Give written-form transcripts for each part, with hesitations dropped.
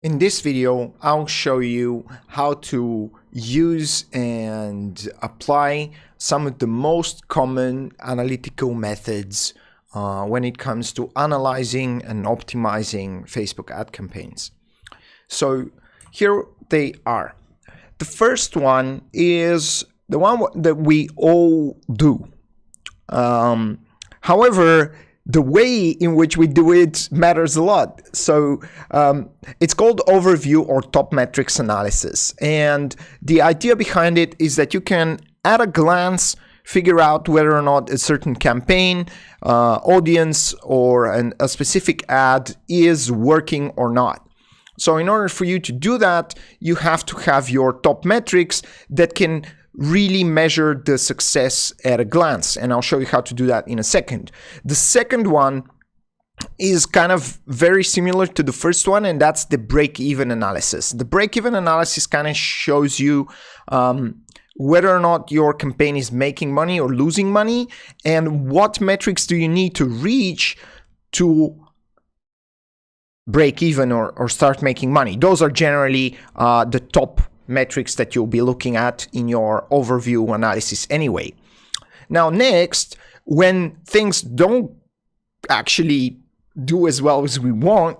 In this video, I'll show you how to use and apply some of the most common analytical methods when it comes to analyzing and optimizing Facebook ad campaigns. So here they are. The first one is the one that we all do. However, the way in which we do it matters a lot. So it's called overview or top metrics analysis. And the idea behind it is that you can, at a glance, figure out whether or not a certain campaign, audience, or a specific ad is working or not. So in order for you to do that, you have to have your top metrics that can really measure the success at a glance. And I'll show you how to do that in a second. The second one is kind of very similar to the first one, and that's the break-even analysis. The break-even analysis kind of shows you whether or not your campaign is making money or losing money, and what metrics do you need to reach to break even or start making money. Those are generally the top metrics that you'll be looking at in your overview analysis anyway. Now next, when things don't actually do as well as we want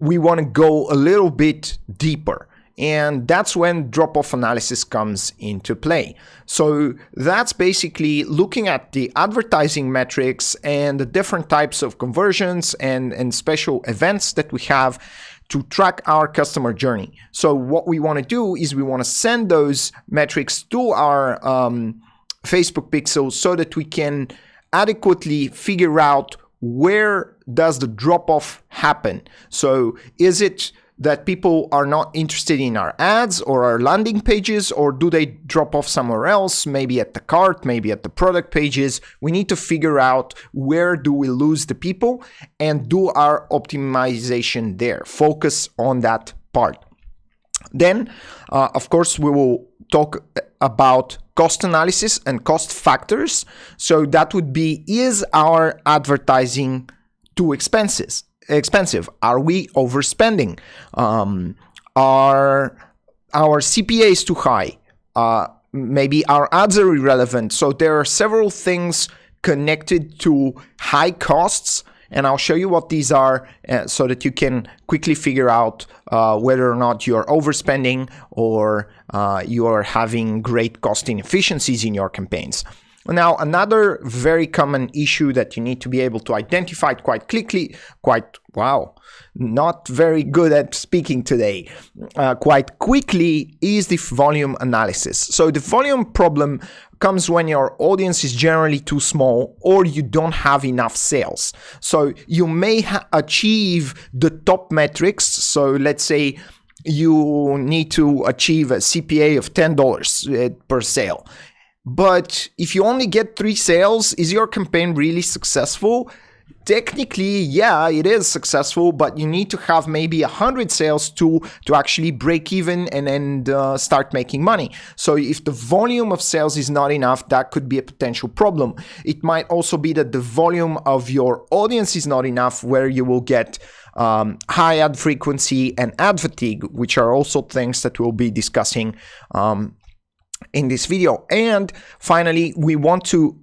to go a little bit deeper. And that's when drop-off analysis comes into play. So that's basically looking at the advertising metrics and the different types of conversions and special events that we have to track our customer journey. So what we want to do is we want to send those metrics to our Facebook pixel so that we can adequately figure out where does the drop-off happen. So is it that people are not interested in our ads or our landing pages, or do they drop off somewhere else, maybe at the cart, maybe at the product pages? We need to figure out where do we lose the people and do our optimization there. Focus on that part. Then, of course, we will talk about cost analysis and cost factors. So that would be, is our advertising too expensive? Are we overspending? Are our CPAs too high? Maybe our ads are irrelevant. So there are several things connected to high costs, and I'll show you what these are so that you can quickly figure out whether or not you're overspending or you are having great cost inefficiencies in your campaigns. Now, another very common issue that you need to be able to identify quite quickly, not very good at speaking today, quite quickly, is the volume analysis. So the volume problem comes when your audience is generally too small or you don't have enough sales. So you may achieve the top metrics. So let's say you need to achieve a CPA of $10 per sale. But if you only get 3 sales, is your campaign really successful? Technically, yeah, it is successful, but you need to have maybe 100 sales to actually break even and start making money. So if the volume of sales is not enough, that could be a potential problem. It might also be that the volume of your audience is not enough, where you will get high ad frequency and ad fatigue, which are also things that we'll be discussing in this video. And finally, we want to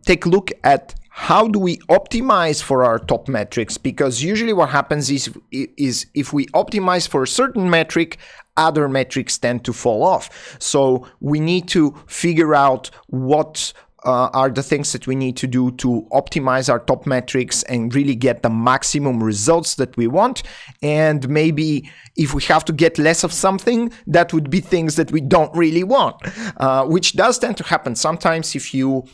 take a look at how do we optimize for our top metrics, because usually what happens is if we optimize for a certain metric, other metrics tend to fall off. So we need to figure out what are the things that we need to do to optimize our top metrics and really get the maximum results that we want. And maybe if we have to get less of something, that would be things that we don't really want, which does tend to happen. Sometimes if you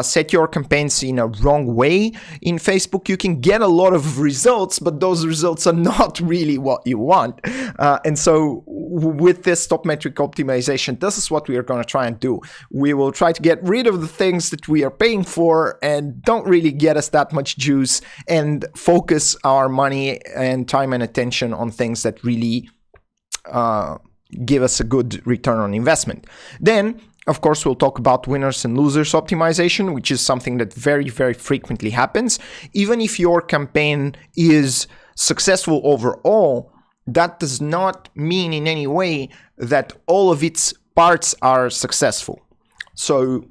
set your campaigns in a wrong way in Facebook, you can get a lot of results, but those results are not really what you want. And so with this top metric optimization, this is what we are going to try and do. We will try to get rid of the things that we are paying for and don't really get us that much juice, and focus our money and time and attention on things that really give us a good return on investment. Then, of course, we'll talk about winners and losers optimization, which is something that very, very frequently happens. Even if your campaign is successful overall, that does not mean in any way that all of its parts are successful. So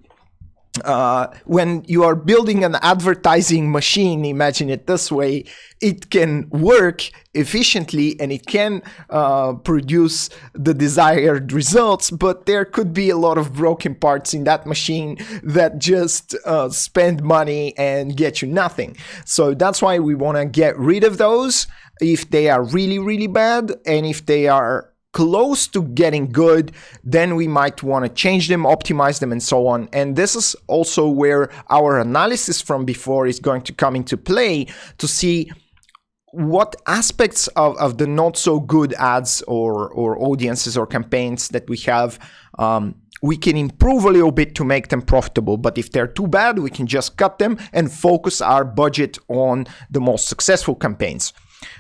when you are building an advertising machine, imagine it this way, it can work efficiently and it can produce the desired results, but there could be a lot of broken parts in that machine that just spend money and get you nothing. So that's why we want to get rid of those if they are really, really bad, and if they are close to getting good, then we might want to change them, optimize them, and so on. And this is also where our analysis from before is going to come into play, to see what aspects of the not so good ads or audiences or campaigns that we have we can improve a little bit to make them profitable. But if they're too bad, we can just cut them and focus our budget on the most successful campaigns.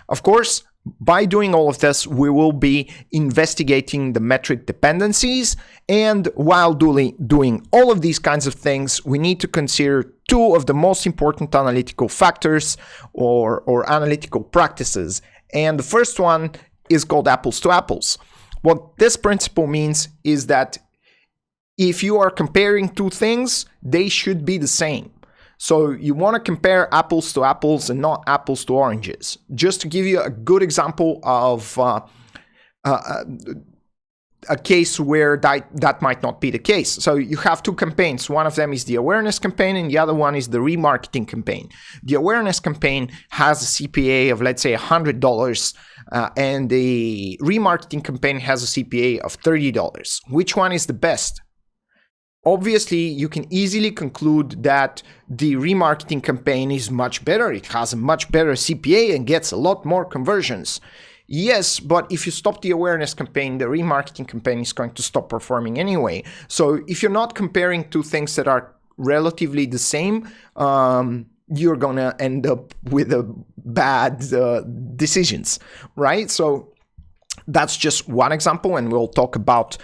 Of course, by doing all of this, we will be investigating the metric dependencies, and while doing all of these kinds of things, we need to consider two of the most important analytical factors or analytical practices. And the first one is called apples to apples. What this principle means is that if you are comparing two things, they should be the same. So you want to compare apples to apples and not apples to oranges. Just to give you a good example of a case where that might not be the case. So you have two campaigns. One of them is the awareness campaign and the other one is the remarketing campaign. The awareness campaign has a CPA of, let's say, $100, and the remarketing campaign has a CPA of $30. Which one is the best? Obviously, you can easily conclude that the remarketing campaign is much better. It has a much better CPA and gets a lot more conversions. Yes, but if you stop the awareness campaign, the remarketing campaign is going to stop performing anyway. So if you're not comparing two things that are relatively the same, you're going to end up with bad decisions, right? So that's just one example, and we'll talk about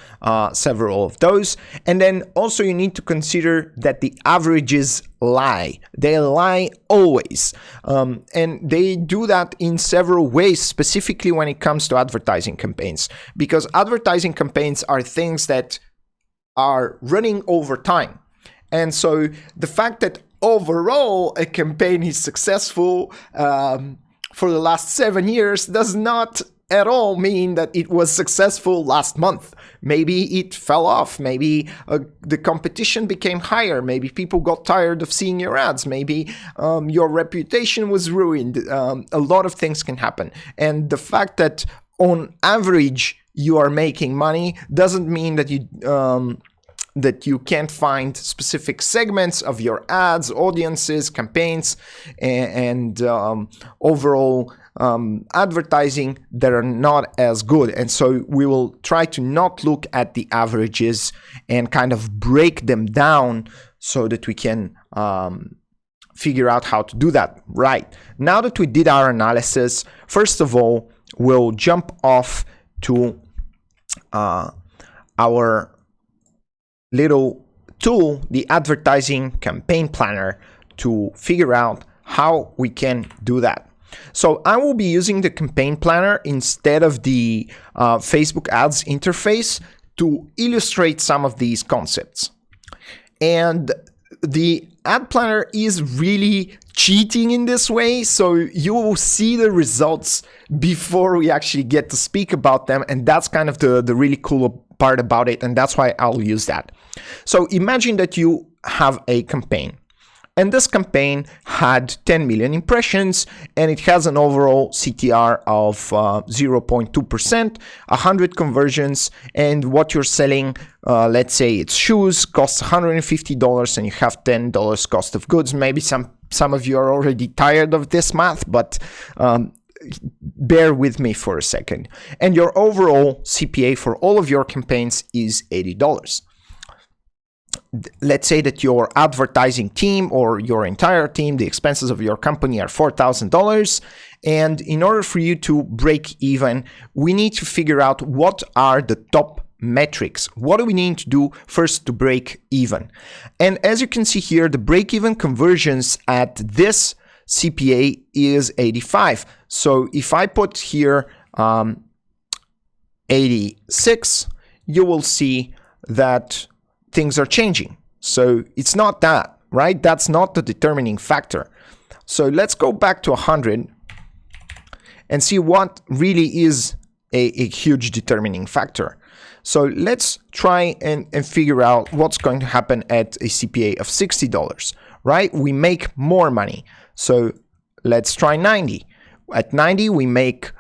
several of those. And then also you need to consider that the averages lie. They lie always. And they do that in several ways, specifically when it comes to advertising campaigns. Because advertising campaigns are things that are running over time. And so the fact that overall a campaign is successful for the last 7 years does not at all mean that it was successful last month. Maybe it fell off. Maybe the competition became higher. Maybe people got tired of seeing your ads. Maybe your reputation was ruined. A lot of things can happen. And the fact that on average you are making money doesn't mean that you can't find specific segments of your ads, audiences, campaigns, and overall advertising that are not as good. And so we will try to not look at the averages and kind of break them down so that we can figure out how to do that. Right. Now that we did our analysis, first of all, we'll jump off to our little tool, the advertising campaign planner, to figure out how we can do that. So I will be using the campaign planner instead of the Facebook ads interface to illustrate some of these concepts. And the ad planner is really cheating in this way, so you will see the results before we actually get to speak about them, and that's kind of the really cool part about it, and that's why I'll use that. So imagine that you have a campaign, and this campaign had 10 million impressions, and it has an overall CTR of 0.2%, 100 conversions, and what you're selling, let's say it's shoes, costs $150, and you have $10 cost of goods. Maybe some of you are already tired of this math, but bear with me for a second. And your overall CPA for all of your campaigns is $80. Let's say that your advertising team or your entire team, the expenses of your company are $4,000. And in order for you to break even, we need to figure out what are the top metrics. What do we need to do first to break even? And as you can see here, the break-even conversions at this CPA is 85. So if I put here 86, you will see that things are changing. So it's not that, right? That's not the determining factor. So let's go back to 100 and see what really is a huge determining factor. So let's try and figure out what's going to happen at a CPA of $60, right? We make more money. So let's try 90. At 90, we make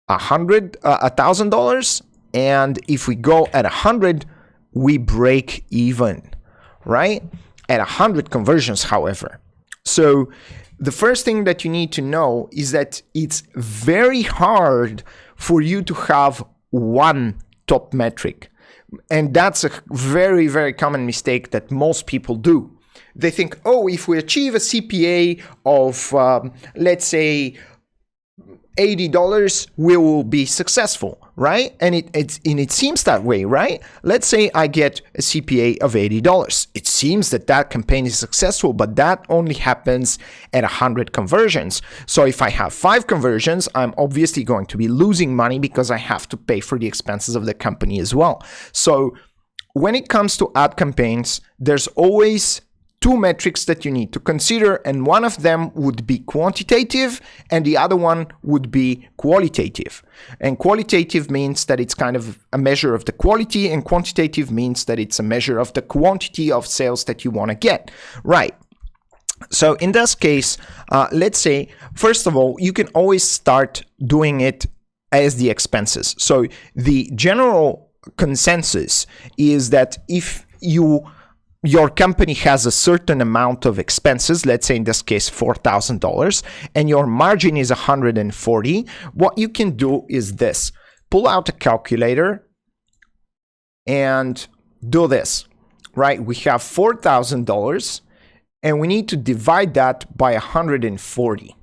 $1,000. And if we go at 100, we break even, right? At 100 conversions, however. So the first thing that you need to know is that it's very hard for you to have one top metric. And that's a very, very common mistake that most people do. They think, oh, if we achieve a CPA of, let's say, $80, we will be successful, right? And it seems that way, right? Let's say I get a CPA of $80. It seems that campaign is successful, but that only happens at 100 conversions. So if I have 5 conversions, I'm obviously going to be losing money because I have to pay for the expenses of the company as well. So when it comes to ad campaigns, there's always 2 metrics that you need to consider, and one of them would be quantitative and the other one would be qualitative. And qualitative means that it's kind of a measure of the quality, and quantitative means that it's a measure of the quantity of sales that you want to get, right? So in this case, let's say, first of all, you can always start doing it as the expenses. So the general consensus is that if your company has a certain amount of expenses, let's say in this case $4,000, and your margin is 140, what you can do is this. Pull out a calculator and do this, right? We have $4,000 and we need to divide that by 140.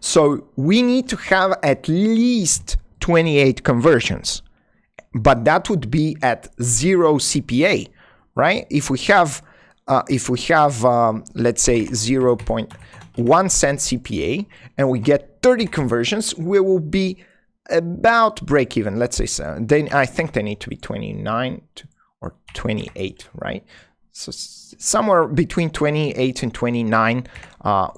So we need to have at least 28 conversions, but that would be at 0 CPA. Right? If we have, let's say 0.1 cent CPA and we get 30 conversions, we will be about break even. Let's say so. Then I think they need to be 29 or 28, right? So somewhere between 28 and 29,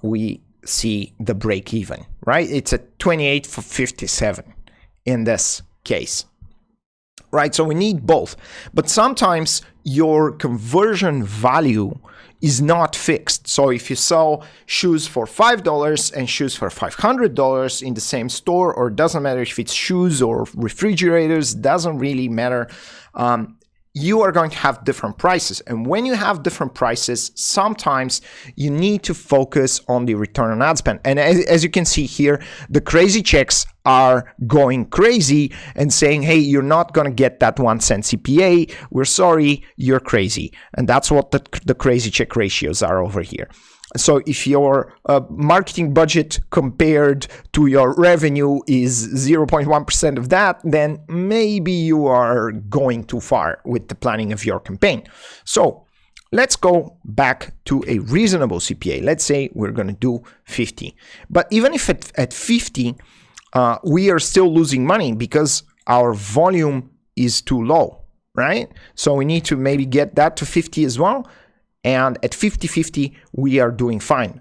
we see the break even, right? It's at 28 for 57 in this case. Right, so we need both, but sometimes your conversion value is not fixed. So if you sell shoes for $5 and shoes for $500 in the same store, or it doesn't matter if it's shoes or refrigerators, doesn't really matter. You are going to have different prices. And when you have different prices, sometimes you need to focus on the return on ad spend. And as you can see here, the crazy checks are going crazy and saying, hey, you're not going to get that 1 cent CPA. We're sorry, you're crazy. And that's what the crazy check ratios are over here. So if your marketing budget compared to your revenue is 0.1% of that, then maybe you are going too far with the planning of your campaign. So let's go back to a reasonable CPA. Let's say we're going to do 50. But even if at 50, we are still losing money because our volume is too low, right? So we need to maybe get that to 50 as well. And at 50-50, we are doing fine.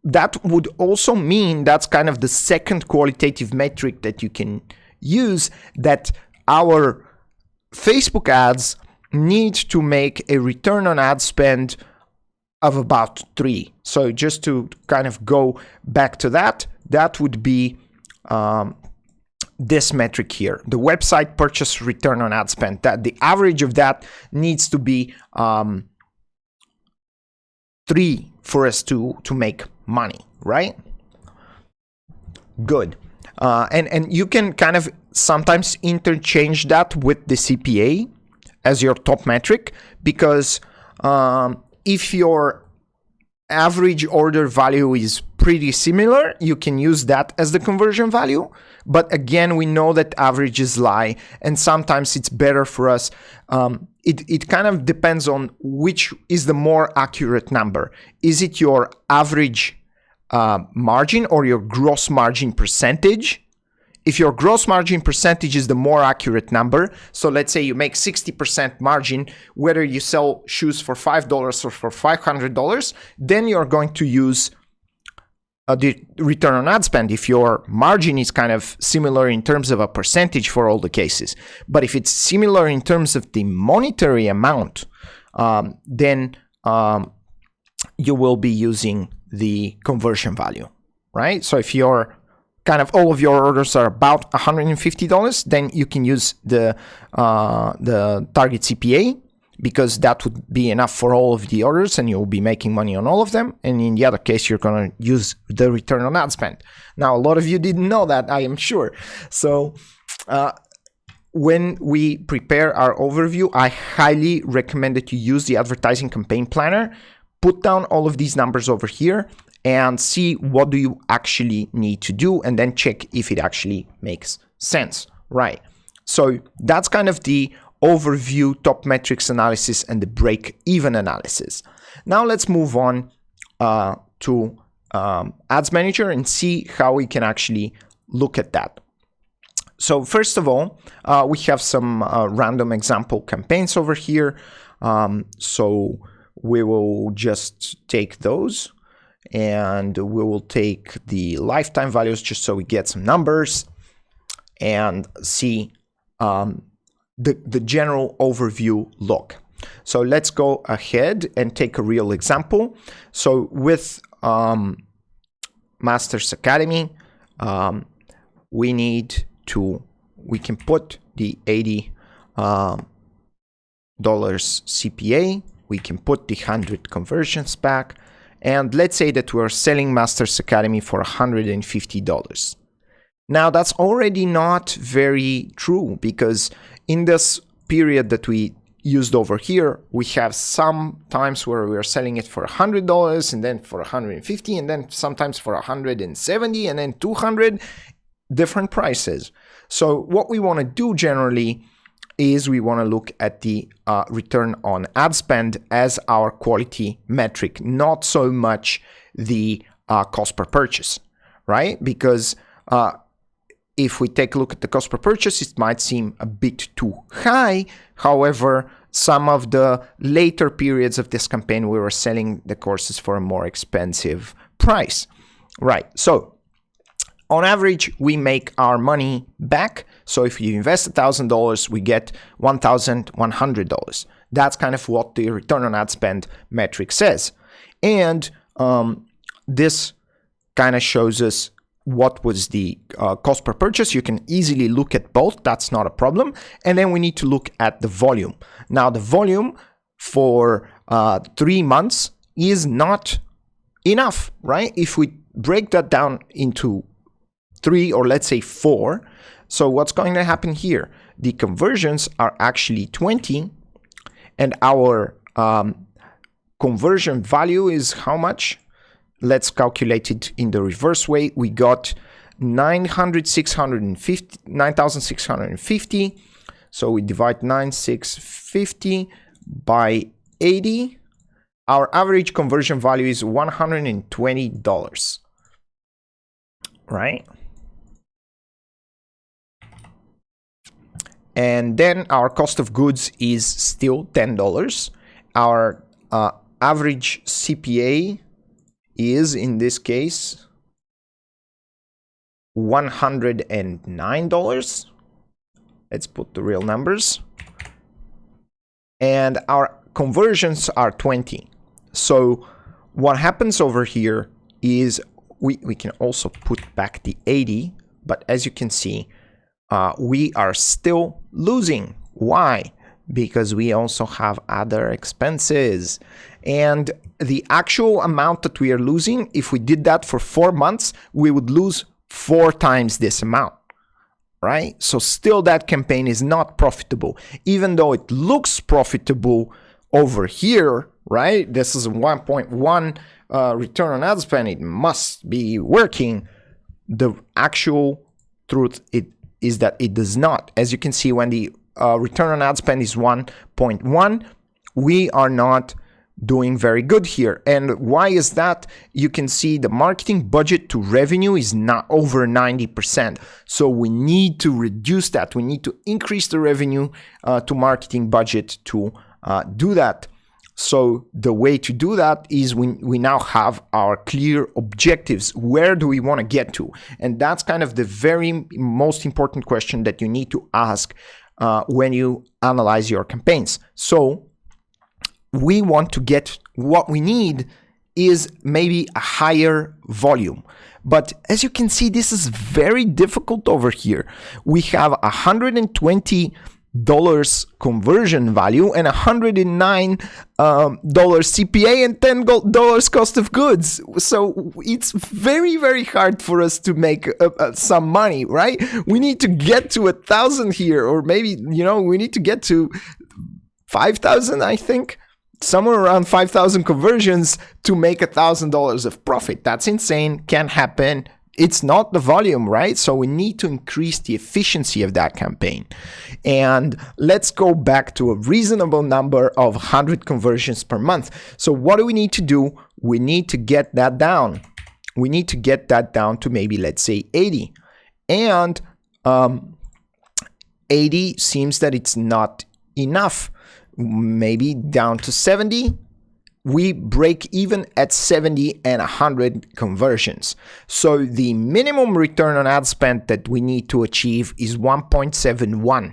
That would also mean that's kind of the second qualitative metric that you can use, that our Facebook ads need to make a return on ad spend of about 3. So just to kind of go back to that, that would be this metric here, the website purchase return on ad spend. That the average of that needs to be 3 for us to make money, right? Good. And you can kind of sometimes interchange that with the CPA as your top metric, because if your average order value is pretty similar, you can use that as the conversion value. But again, we know that averages lie, and sometimes it's better for us. It kind of depends on which is the more accurate number. Is it your average margin or your gross margin percentage, if your gross margin percentage is the more accurate number, so let's say you make 60% margin, whether you sell shoes for $5 or for $500, then you're going to use the return on ad spend if your margin is kind of similar in terms of a percentage for all the cases. But if it's similar in terms of the monetary amount, then you will be using the conversion value, right? So if your kind of all of your orders are about $150, then you can use the target CPA, because that would be enough for all of the orders and you'll be making money on all of them. And in the other case, you're going to use the return on ad spend. Now, a lot of you didn't know that, I am sure. So when we prepare our overview, I highly recommend that you use the advertising campaign planner, put down all of these numbers over here and see what do you actually need to do, and then check if it actually makes sense, right? So that's kind of the overview, top metrics analysis, and the break-even analysis. Now let's move on to Ads Manager and see how we can actually look at that. So first of all, we have some random example campaigns over here. So we will just take those and we will take the lifetime values just so we get some numbers and see the general overview look. So let's go ahead and take a real example. So with Masters Academy, we can put the $80 CPA, we can put the 100 conversions back, and let's say that we're selling Masters Academy for $150. Now that's already not very true, because in this period that we used over here, we have some times where we are selling it for $100 and then for $150 and then sometimes for $170 and then $200, different prices. So what we want to do generally is we want to look at the return on ad spend as our quality metric, not so much the cost per purchase, right? Because if we take a look at the cost per purchase, it might seem a bit too high. However, some of the later periods of this campaign, we were selling the courses for a more expensive price, right? So on average, we make our money back. So if you invest $1,000, we get $1,100. That's kind of what the return on ad spend metric says. And this kind of shows us what was the cost per purchase. You can easily look at both. That's not a problem. And then we need to look at the volume. Now, the volume for 3 months is not enough, right? If we break that down into 3 or let's say 4, so what's going to happen here? The conversions are actually 20 and our conversion value is how much? Let's calculate it in the reverse way. We got 9,650. So we divide 9,650 by 80. Our average conversion value is $120, right? And then our cost of goods is still $10. Our average CPA is, in this case, $109. Let's put the real numbers. And our conversions are 20. So what happens over here is we can also put back the 80, but as you can see, we are still losing. Why? Because we also have other expenses. And the actual amount that we are losing, if we did that for 4 months, we would lose 4 times this amount, right? So still that campaign is not profitable, even though it looks profitable over here, right? This is a 1.1 return on ad spend. It must be working. The actual truth is that it does not. As you can see, when the return on ad spend is 1.1, we are not doing very good here. And why is that? You can see the marketing budget to revenue is not over 90%. So we need to reduce that. We need to increase the revenue to marketing budget to do that. So the way to do that is we now have our clear objectives. Where do we want to get to? And that's kind of the very most important question that you need to ask when you analyze your campaigns. So we want to get, what we need is maybe a higher volume. But as you can see, this is very difficult over here. We have $120 conversion value and $109 CPA and $10 cost of goods. So it's very, very hard for us to make some money, right? We need to get to 1,000 here, or maybe, we need to get to 5,000, I think. Somewhere around 5,000 conversions to make $1,000 of profit. That's insane. Can't happen. It's not the volume, right? So we need to increase the efficiency of that campaign. And let's go back to a reasonable number of 100 conversions per month. So what do we need to do? We need to get that down. We need to get that down to maybe, let's say, 80. And 80 seems that it's not enough. Maybe down to 70. We break even at 70 and 100 conversions. So the minimum return on ad spend that we need to achieve is 1.71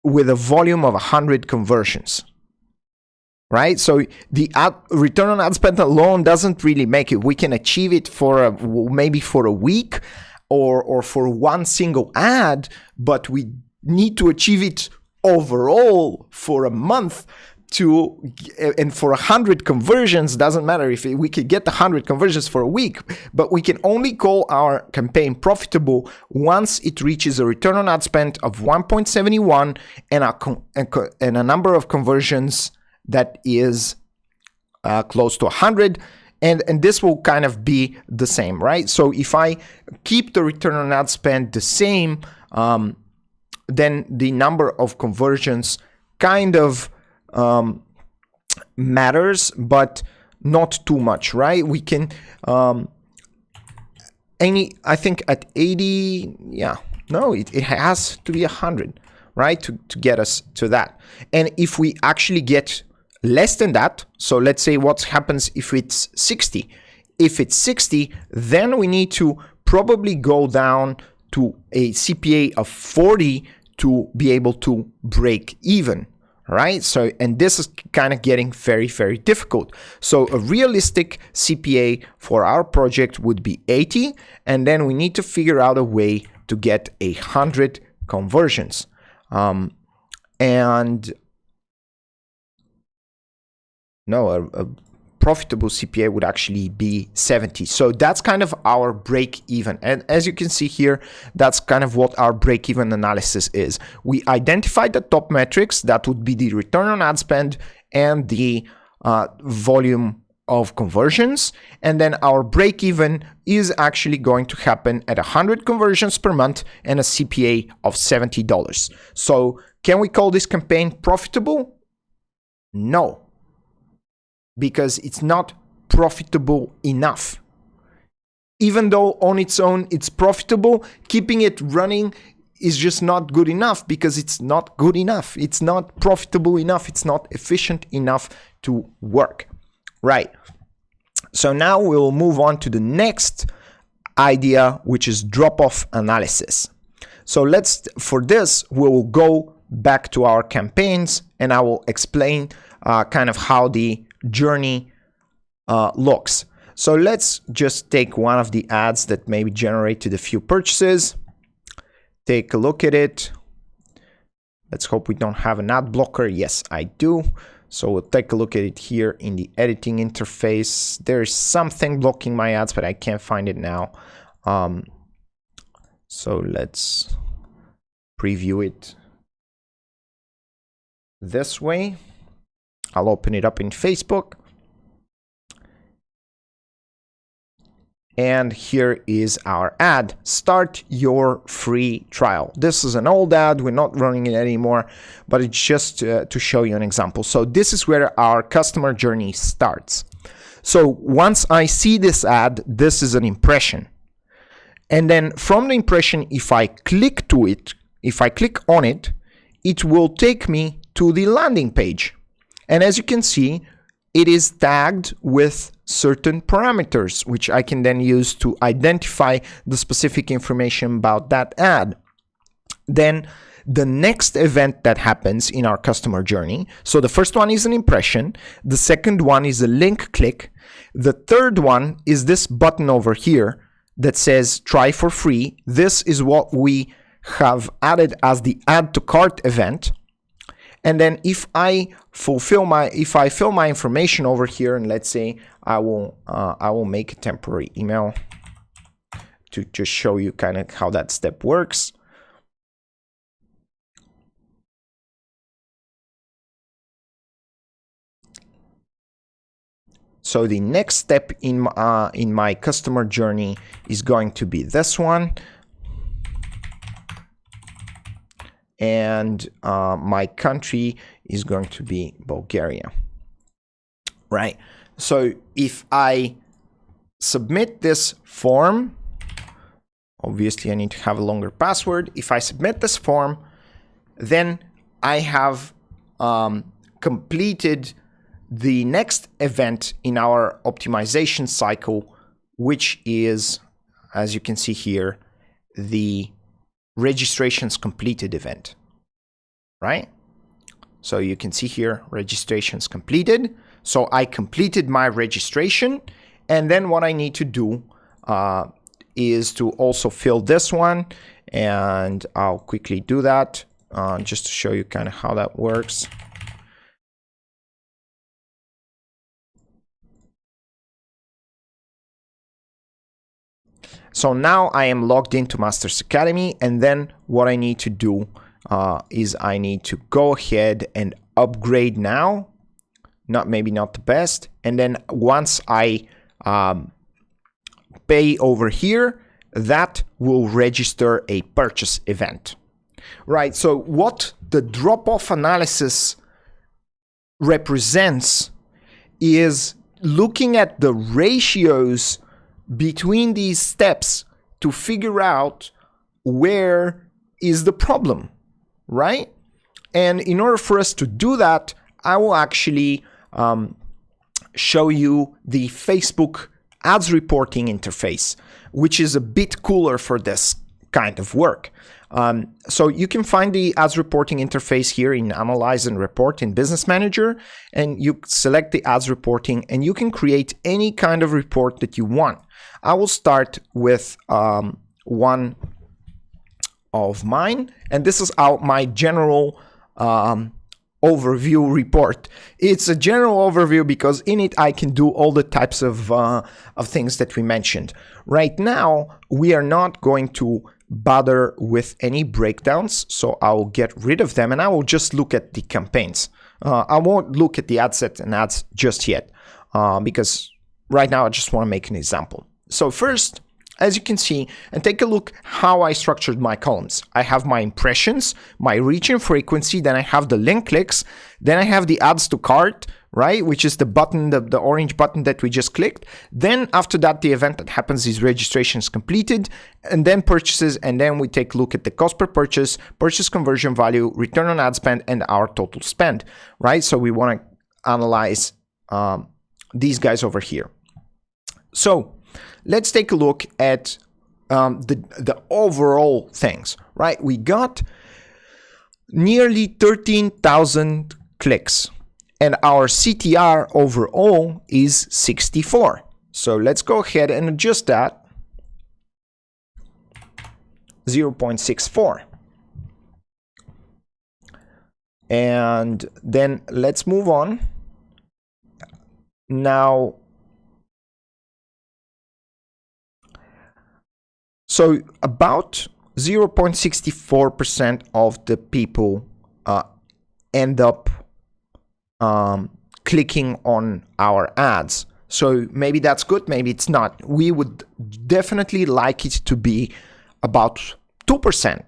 with a volume of 100 conversions, right? So the return on ad spend alone doesn't really make it. We can achieve it for maybe for a week or for one single ad, but we need to achieve it overall for a month and for 100 conversions. Doesn't matter if we could get 100 conversions for a week, but we can only call our campaign profitable once it reaches a return on ad spend of 1.71 and a number of conversions that is close to 100. And this will kind of be the same, right? So if I keep the return on ad spend the same, then the number of conversions kind of matters, but not too much, right? We can, I think at 80, it has to be 100, right? To get us to that. And if we actually get less than that, so let's say what happens if it's 60? If it's 60, then we need to probably go down to a CPA of 40 to be able to break even, right? So, and this is kind of getting very, very difficult. So a realistic CPA for our project would be 80, and then we need to figure out a way to get 100 conversions. A profitable CPA would actually be 70. So that's kind of our break even. And as you can see here, that's kind of what our break even analysis is. We identified the top metrics. That would be the return on ad spend and the volume of conversions. And then our break even is actually going to happen at 100 conversions per month and a CPA of $70. So can we call this campaign profitable? No, because it's not profitable enough. Even though on its own it's profitable, keeping it running is just not good enough, because it's not good enough. It's not profitable enough. It's not efficient enough to work, right? So now we'll move on to the next idea, which is drop-off analysis. So for this, we'll go back to our campaigns and I will explain kind of how the journey looks. So let's just take one of the ads that maybe generated a few purchases. Take a look at it. Let's hope we don't have an ad blocker. Yes, I do. So we'll take a look at it here in the editing interface. There's something blocking my ads, but I can't find it now. So let's preview it this way. I'll open it up in Facebook. And here is our ad. Start your free trial. This is an old ad. We're not running it anymore, but it's just to show you an example. So this is where our customer journey starts. So once I see this ad, this is an impression. And then from the impression, if I click on it, it will take me to the landing page. And as you can see, it is tagged with certain parameters, which I can then use to identify the specific information about that ad. Then the next event that happens in our customer journey, so the first one is an impression, the second one is a link click, the third one is this button over here that says try for free. This is what we have added as the add to cart event. And then if I fill my information over here, and let's say I will make a temporary email to just show you kind of how that step works. So the next step in my customer journey is going to be this one. And my country is going to be Bulgaria, right? So if I submit this form, obviously I need to have a longer password. If I submit this form, then I have completed the next event in our optimization cycle, which is, as you can see here, the registrations completed event, right? So you can see here, registrations completed. So I completed my registration, and then what I need to do is to also fill this one, and I'll quickly do that just to show you kind of how that works. So now I am logged into Masters Academy, and then what I need to do is I need to go ahead and upgrade now. Maybe not the best. And then once I pay over here, that will register a purchase event. Right, so what the drop-off analysis represents is looking at the ratios between these steps to figure out where is the problem, right? And in order for us to do that, I will actually show you the Facebook ads reporting interface, which is a bit cooler for this kind of work. So you can find the ads reporting interface here in Analyze and Report in Business Manager, and you select the ads reporting, and you can create any kind of report that you want. I will start with one of mine, and this is my general overview report. It's a general overview because in it I can do all the types of things that we mentioned. Right now, we are not going to bother with any breakdowns, so I will get rid of them, and I will just look at the campaigns. I won't look at the ad set and ads just yet because right now I just want to make an example. So first, as you can see, and take a look how I structured my columns. I have my impressions, my reach and frequency, then I have the link clicks, then I have the adds to cart, right, which is the button, the orange button that we just clicked. Then after that, the event that happens is registrations completed, and then purchases, and then we take a look at the cost per purchase, purchase conversion value, return on ad spend, and our total spend, right? So we want to analyze these guys over here. So let's take a look at the overall things, right? We got nearly 13,000 clicks, and our CTR overall is 64. So let's go ahead and adjust that, 0.64. And then let's move on. Now, so about 0.64% of the people end up clicking on our ads. So maybe that's good, maybe it's not. We would definitely like it to be about 2%,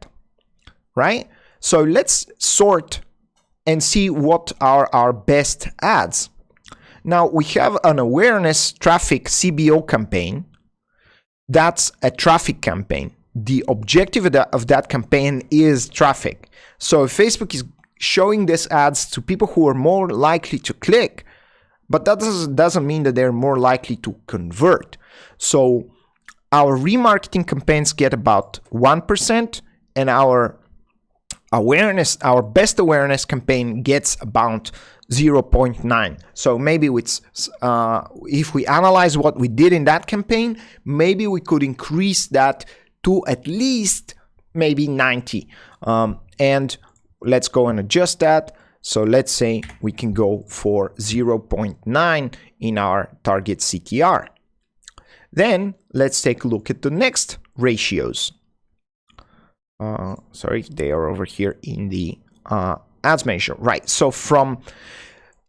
right? So let's sort and see what are our best ads. Now we have an awareness traffic CBO campaign. That's a traffic campaign. The objective of that campaign is traffic. So Facebook is showing these ads to people who are more likely to click, but that doesn't mean that they're more likely to convert. So our remarketing campaigns get about 1%, and our best awareness campaign gets about 0.9. So maybe if we analyze what we did in that campaign, maybe we could increase that to at least maybe 90. And let's go and adjust that. So let's say we can go for 0.9 in our target CTR. Then let's take a look at the next ratios. Sorry, they are over here in the ads measure. Right, so from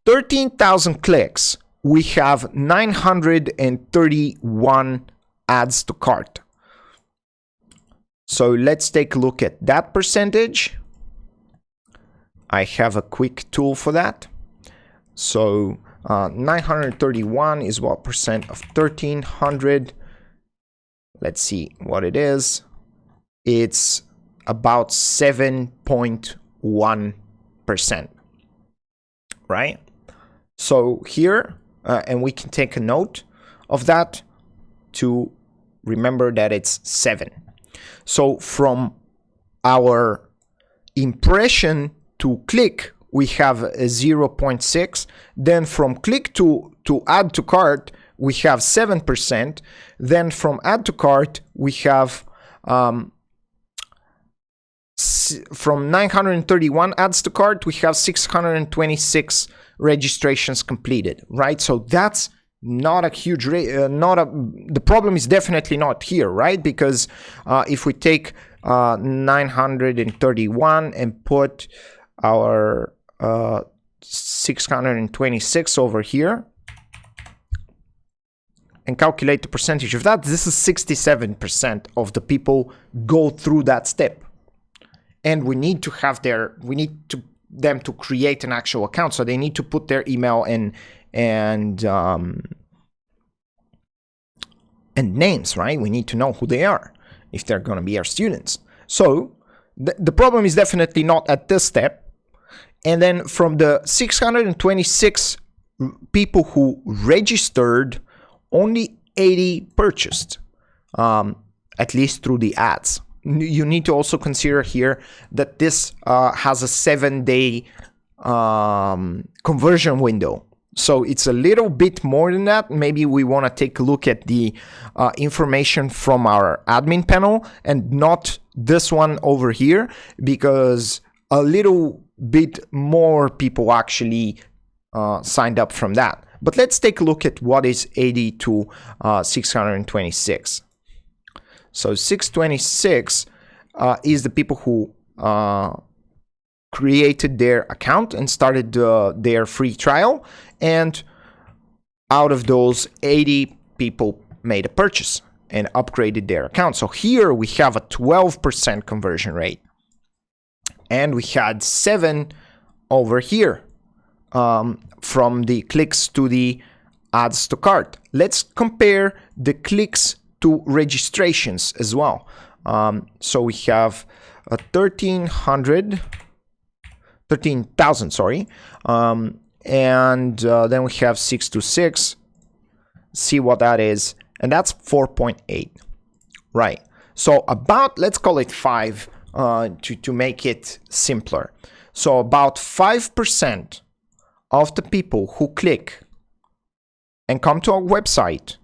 13,000 clicks, we have 931 adds to cart. So let's take a look at that percentage. I have a quick tool for that. So 931 is what percent of 1300? Let's see what it is. It's about 7.1%, right? So here, and we can take a note of that to remember that it's 7. So from our impression to click, we have a 0.6. Then from click to add to cart, we have 7%. Then from add to cart, we have from 931 adds to cart, we have 626 registrations completed, right? So that's not a huge the problem is definitely not here, right? Because if we take 931 and put our 626 over here and calculate the percentage of that, this is 67% of the people go through that step. And we need to have them to create an actual account. So they need to put their email and names, right? We need to know who they are if they're going to be our students. So the problem is definitely not at this step. And then from the 626 people who registered, only 80 purchased, at least through the ads. You need to also consider here that this has a 7-day conversion window. So it's a little bit more than that. Maybe we want to take a look at the information from our admin panel and not this one over here, because a little bit more people actually signed up from that. But let's take a look at what is 80 to 626. So 626 is the people who created their account and started their free trial. And out of those, 80 people made a purchase and upgraded their account. So here we have a 12% conversion rate. And we had 7 over here from the clicks to the adds to cart. Let's compare the clicks to registrations as well. So we have 13,000, sorry. And then we have 626. See what that is. And that's 4.8, right? So about, let's call it 5 to make it simpler. So about 5% of the people who click and come to our website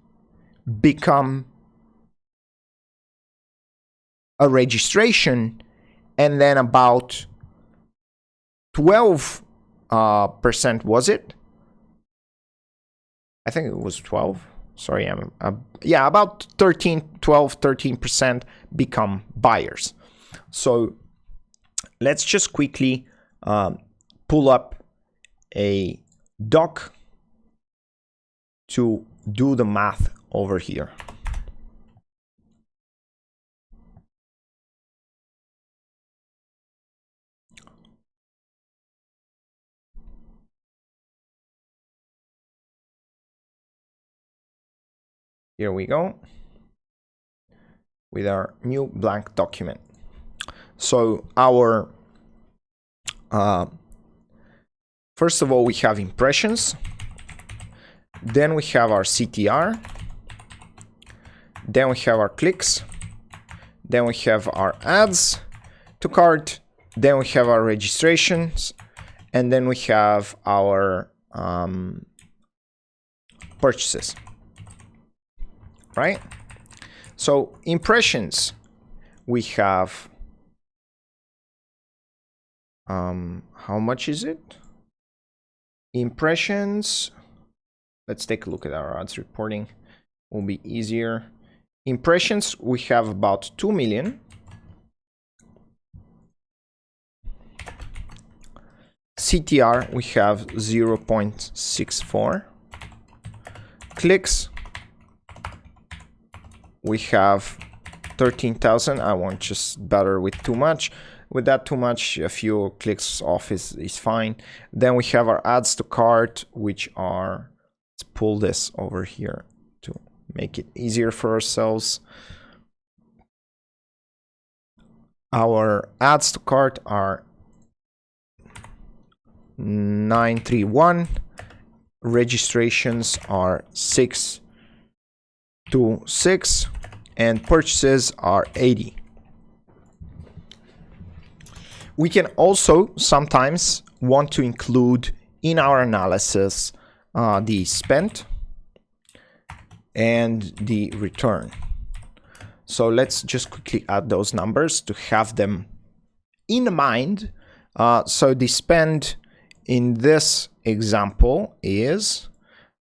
become a registration, and then about 12% was it? I think it was 12. Sorry, yeah, about 13% become buyers. So let's just quickly pull up a doc to do the math over here. Here we go with our new blank document. So our first of all, we have impressions, then we have our CTR, then we have our clicks, then we have our ads to cart, then we have our registrations, and then we have our purchases, right? So impressions, we have how much is it? Impressions, let's take a look at our ads reporting, will be easier. Impressions, we have about 2 million. CTR, we have 0.64. Clicks, we have 13,000. I won't just bother with too much. With that too much, a few clicks off is fine. Then we have our ads to cart, which are, let's pull this over here to make it easier for ourselves. Our ads to cart are 931. Registrations are 626, and purchases are 80. We can also sometimes want to include in our analysis the spent and the return. So let's just quickly add those numbers to have them in mind. So the spend in this example is,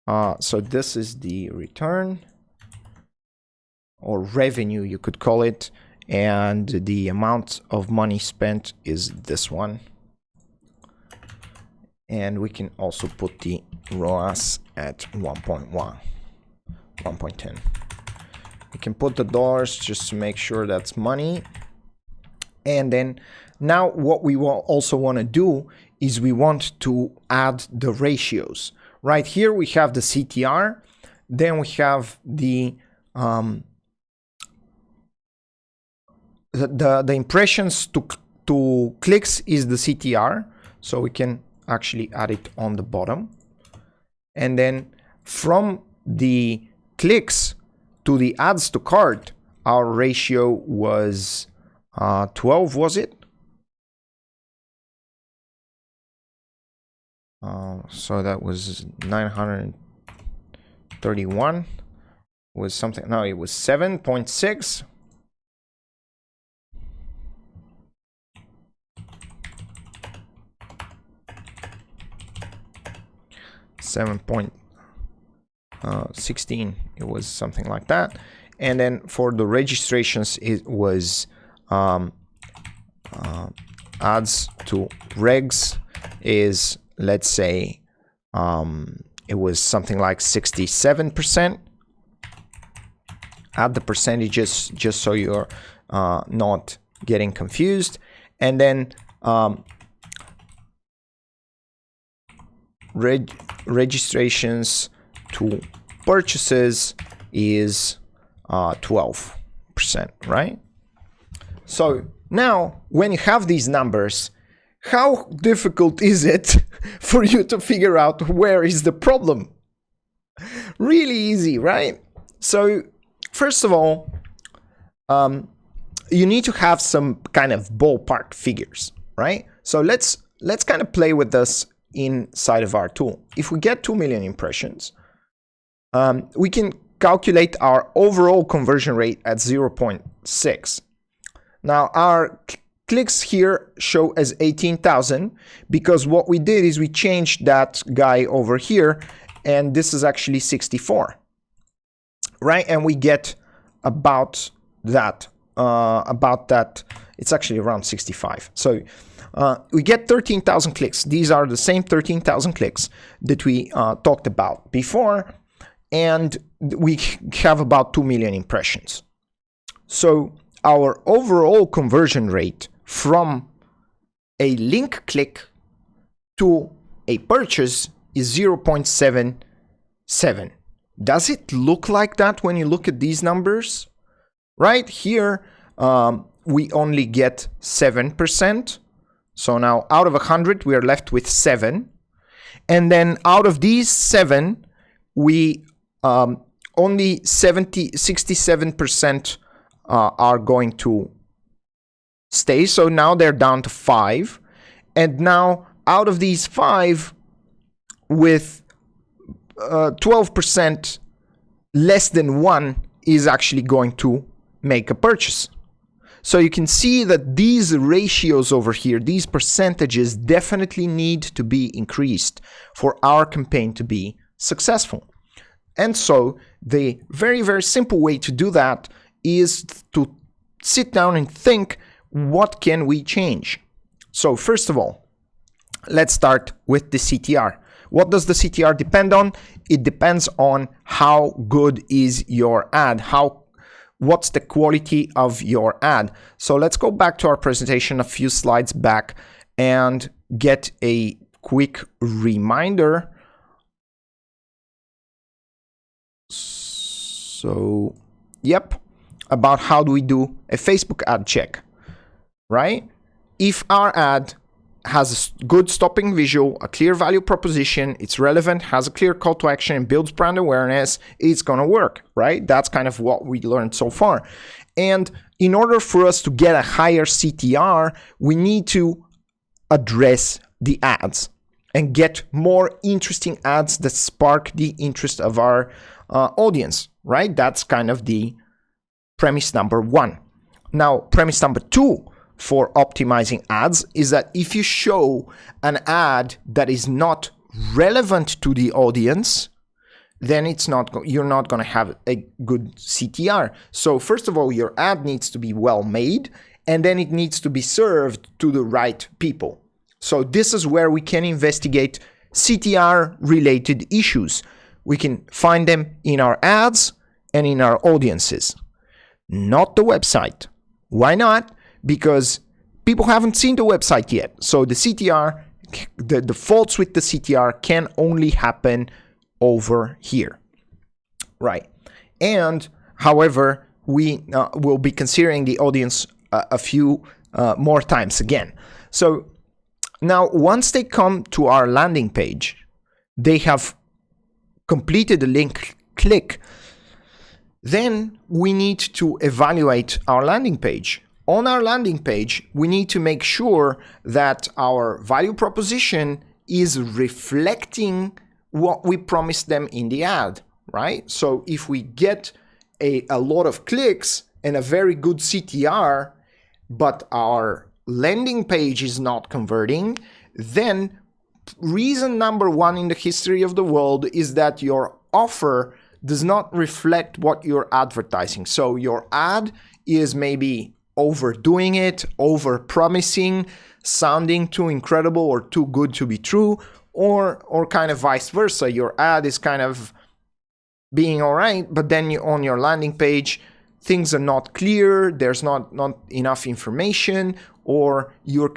so this is the return or revenue, you could call it, and the amount of money spent is this one. And we can also put the ROAS at 1.10. We can put the dollars just to make sure that's money. And then now what we will also want to do is we want to add the ratios. Right here we have the CTR, then we have the impressions to clicks is the CTR, so we can actually add it on the bottom. And then from the clicks to the ads to cart, our ratio was 12, was it? So that was 931 was something, no, it was 7.6. $7.16, it was something like that. And then for the registrations, it was ads to regs is, let's say, it was something like 67%. Add the percentages just so you're not getting confused. And then registrations to purchases is 12%, right? So now when you have these numbers, how difficult is it for you to figure out where is the problem? Really easy, right? So first of all, you need to have some kind of ballpark figures, right? So let's kind of play with this inside of our tool. If we get 2 million impressions, we can calculate our overall conversion rate at 0.6. Now our clicks here show as 18,000 because what we did is we changed that guy over here, and this is actually 64, right? And we get about that, it's actually around 65. So we get 13,000 clicks. These are the same 13,000 clicks that we talked about before. and we have about 2 million impressions. So our overall conversion rate from a link click to a purchase is 0.77. Does it look like that when you look at these numbers? Right here, we only get 7%. So now out of 100, we are left with 7. And then out of these 7, we only 67% are going to stay. So now they're down to 5. And now out of these 5, with 12% less than 1 is actually going to make a purchase. So you can see that these ratios over here, these percentages definitely need to be increased for our campaign to be successful. And so the very, very simple way to do that is to sit down and think, what can we change? So first of all, let's start with the CTR. What does the CTR depend on? It depends on how good is your ad, what's the quality of your ad. So let's go back to our presentation a few slides back and get a quick reminder. So, yep, about how do we do a Facebook ad check, right? If our ad has a good stopping visual, a clear value proposition, it's relevant, has a clear call to action, and builds brand awareness, it's gonna work, right? That's kind of what we learned so far. And in order for us to get a higher CTR, we need to address the ads and get more interesting ads that spark the interest of our audience, right? That's kind of the premise number 1. Now, premise number 2 for optimizing ads is that if you show an ad that is not relevant to the audience, then you're not going to have a good CTR. So first of all, your ad needs to be well made, and then it needs to be served to the right people. So this is where we can investigate CTR related issues. We can find them in our ads and in our audiences, not the website. Why not? Because people haven't seen the website yet. So the CTR, the faults with the CTR can only happen over here, right? And however, we will be considering the audience a few more times again. So now once they come to our landing page, they have completed the link click, then we need to evaluate our landing page. On our landing page, we need to make sure that our value proposition is reflecting what we promised them in the ad, right? So if we get a lot of clicks and a very good CTR, but our landing page is not converting, then reason number 1 in the history of the world is that your offer does not reflect what you're advertising. So your ad is maybe overdoing it, over promising, sounding too incredible or too good to be true, or kind of vice versa. Your ad is kind of being all right, but then on your landing page, things are not clear, there's not enough information, or you're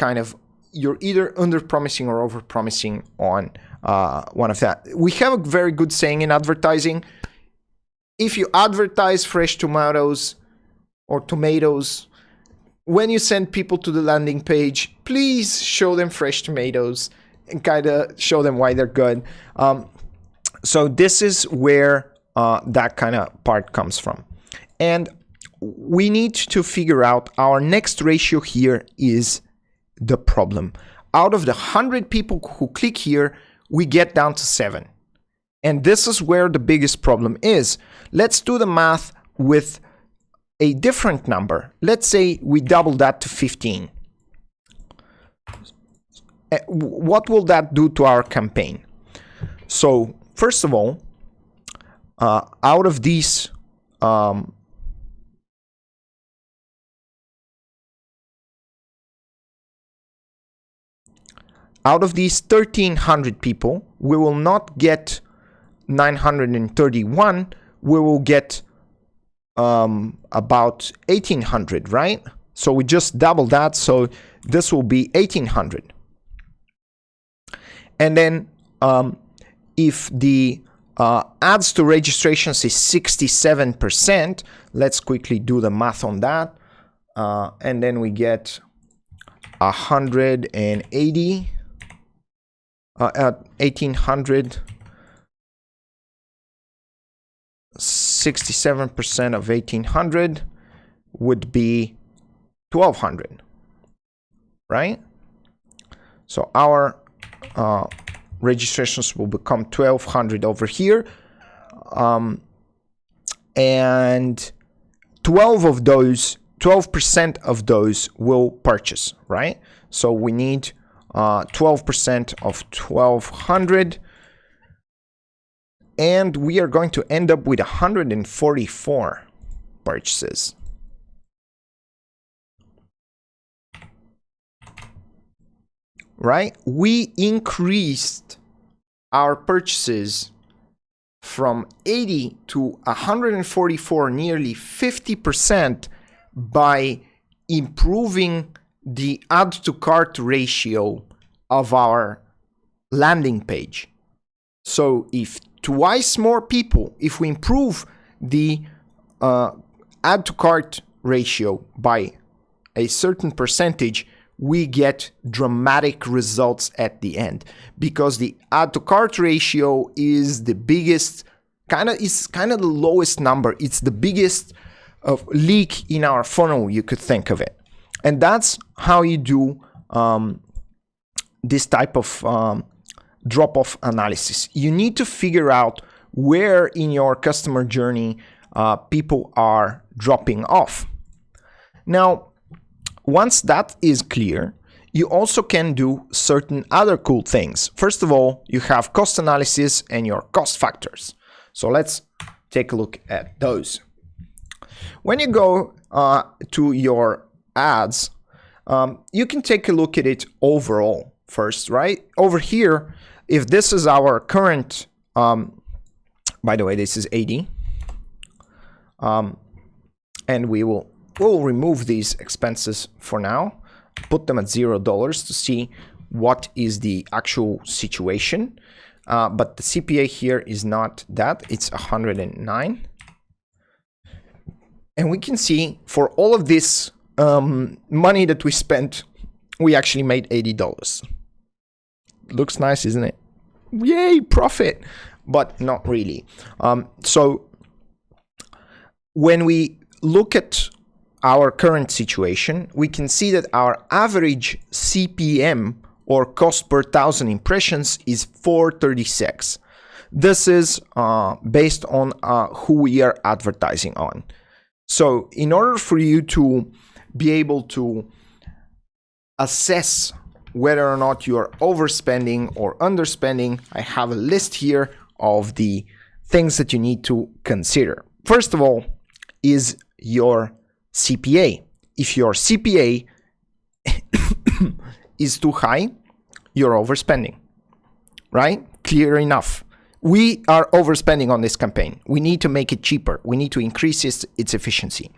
either under promising or over promising on one of that. We have a very good saying in advertising: if you advertise fresh tomatoes or tomatoes, when you send people to the landing page, please show them fresh tomatoes and kind of show them why they're good. So this is where that kind of part comes from. And we need to figure out our next ratio here is the problem. Out of the 100 people who click here, we get down to 7. And this is where the biggest problem is. Let's do the math with a different number. Let's say we double that to 15. What will that do to our campaign? So first of all, out of these out of these 1,300 people, we will not get 931, we will get about 1800, right? So we just double that, so this will be 1800. And then if the ads to registrations is 67%, let's quickly do the math on that. And then we get 180 at 1800. 67% of 1800 would be 1200, right? So our registrations will become 1200 over here, and 12% of those will purchase, right? So we need 12% of 1200, and we are going to end up with 144 purchases. Right? We increased our purchases from 80 to 144, nearly 50%, by improving the add to cart ratio of our landing page. So if twice more people, if we improve the add to cart ratio by a certain percentage, we get dramatic results at the end, because the add to cart ratio is the biggest, kind of the lowest number. It's the biggest leak in our funnel, you could think of it. And that's how you do this type of drop-off analysis. You need to figure out where in your customer journey people are dropping off. Now, once that is clear, you also can do certain other cool things. First of all, you have cost analysis and your cost factors. So let's take a look at those. When you go to your ads, you can take a look at it overall first, right? Over here, if this is our current, by the way, this is 80, and we'll remove these expenses for now, put them at $0 to see what is the actual situation. But the CPA here is not that, it's 109. And we can see for all of this money that we spent, we actually made $80. Looks nice, isn't it? Yay, profit! But not really. So when we look at our current situation, we can see that our average CPM, or cost per 1,000 impressions, is 436. This is based on who we are advertising on. So in order for you to be able to assess whether or not you are overspending or underspending, I have a list here of the things that you need to consider. First of all is your CPA. If your CPA is too high, you're overspending, right? Clear enough. We are overspending on this campaign. We need to make it cheaper. We need to increase its efficiency.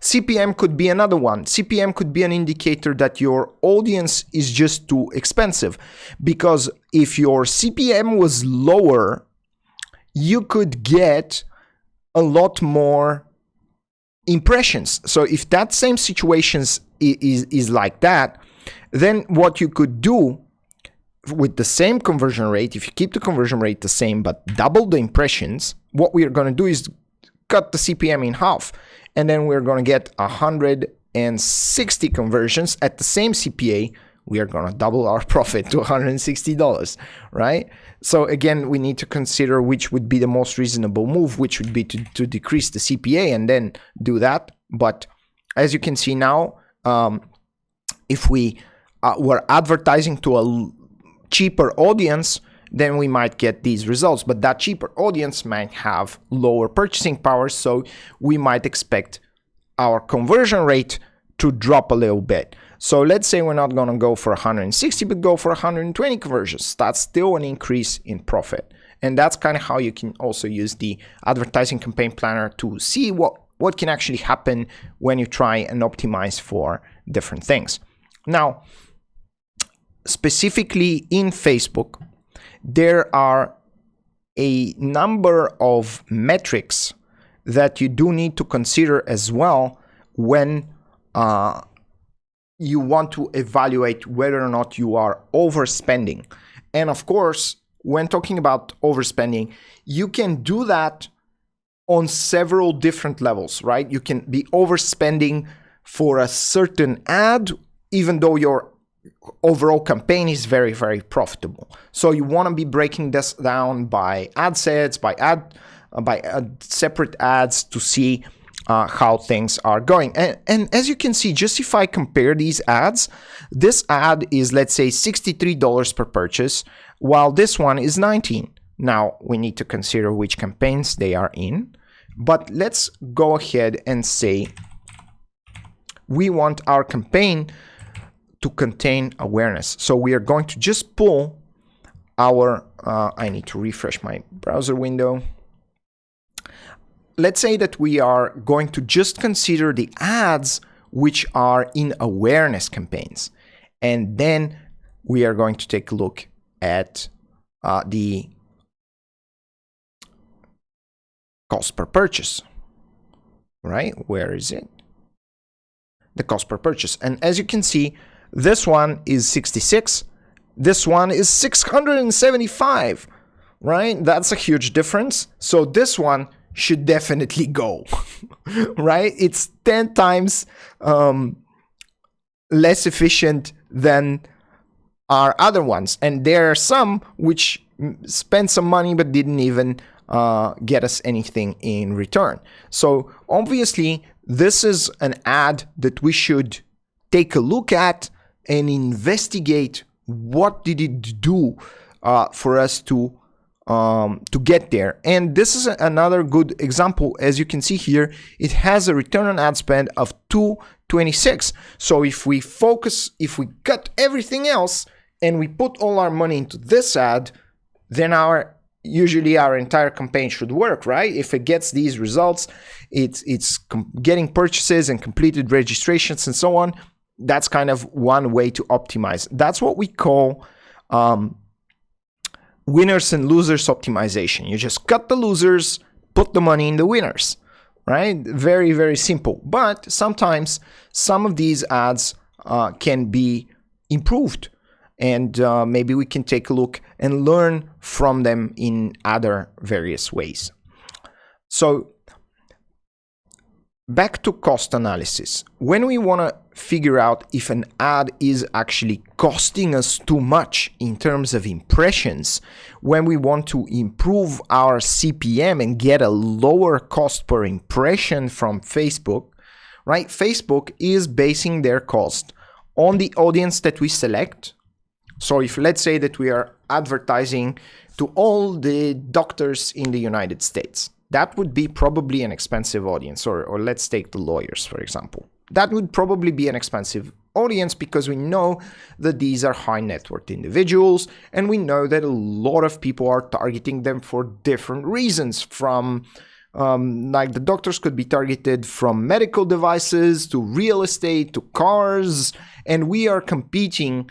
CPM could be another one. CPM could be an indicator that your audience is just too expensive, because if your CPM was lower, you could get a lot more impressions. So if that same situation is like that, then what you could do with the same conversion rate, if you keep the conversion rate the same but double the impressions, what we are going to do is cut the CPM in half, and then we're going to get 160 conversions at the same CPA. We are going to double our profit to $160, right? So again, we need to consider which would be the most reasonable move, which would be to decrease the CPA and then do that. But as you can see now, if we were advertising to a cheaper audience, then we might get these results. But that cheaper audience might have lower purchasing power, so we might expect our conversion rate to drop a little bit. So let's say we're not going to go for 160, but go for 120 conversions. That's still an increase in profit. And that's kind of how you can also use the advertising campaign planner to see what can actually happen when you try and optimize for different things. Now, specifically in Facebook, there are a number of metrics that you do need to consider as well when you want to evaluate whether or not you are overspending. And of course, when talking about overspending, you can do that on several different levels, right? You can be overspending for a certain ad, even though your overall campaign is very, very profitable. So you want to be breaking this down by ad sets, by separate ads to see how things are going. And as you can see, just if I compare these ads, this ad is, let's say, $63 per purchase, while this one is $19. Now, we need to consider which campaigns they are in, but let's go ahead and say we want our campaign to contain awareness. So we are going to just pull our, I need to refresh my browser window. Let's say that we are going to just consider the ads which are in awareness campaigns. And then we are going to take a look at the cost per purchase, right? Where is it? The cost per purchase. And as you can see, this one is 66. This one is 675, right? That's a huge difference. So this one should definitely go, right? It's 10 times less efficient than our other ones. And there are some which spent some money but didn't even get us anything in return. So obviously, this is an ad that we should take a look at and investigate what did it do for us to get there. And this is another good example. As you can see here, it has a return on ad spend of 226. So if we cut everything else and we put all our money into this ad, then usually our entire campaign should work, right? If it gets these results, it's getting purchases and completed registrations and so on. That's kind of one way to optimize. That's what we call winners and losers optimization. You just cut the losers, put the money in the winners, right? Very, very simple. But sometimes some of these ads can be improved, and maybe we can take a look and learn from them in other various ways. So back to cost analysis. When we want to figure out if an ad is actually costing us too much in terms of impressions, when we want to improve our CPM and get a lower cost per impression from Facebook, right? Facebook is basing their cost on the audience that we select. So if let's say that we are advertising to all the doctors in the United States, that would be probably an expensive audience. Or let's take the lawyers, for example. That would probably be an expensive audience because we know that these are high net worth individuals, and we know that a lot of people are targeting them for different reasons. From like the doctors could be targeted from medical devices to real estate to cars, and we are competing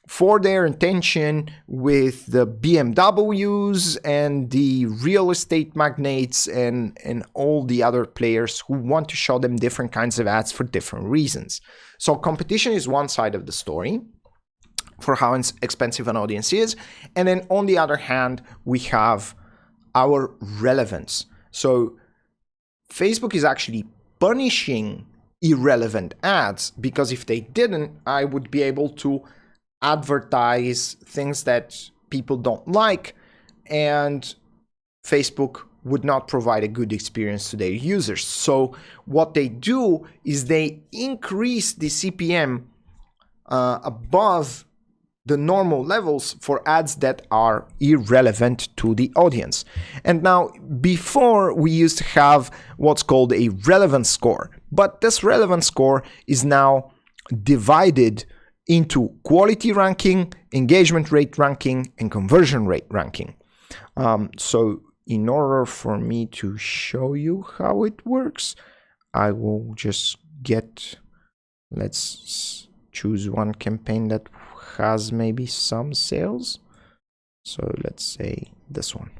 for their attention with the BMWs and the real estate magnates and all the other players who want to show them different kinds of ads for different reasons. So competition is one side of the story for how expensive an audience is. And then on the other hand, we have our relevance. So Facebook is actually punishing irrelevant ads, because if they didn't, I would be able to advertise things that people don't like, and Facebook would not provide a good experience to their users. So what they do is they increase the CPM above the normal levels for ads that are irrelevant to the audience. And now, before we used to have what's called a relevance score, but this relevance score is now divided into quality ranking, engagement rate ranking, and conversion rate ranking. So in order for me to show you how it works, I will just let's choose one campaign that has maybe some sales. So let's say this one.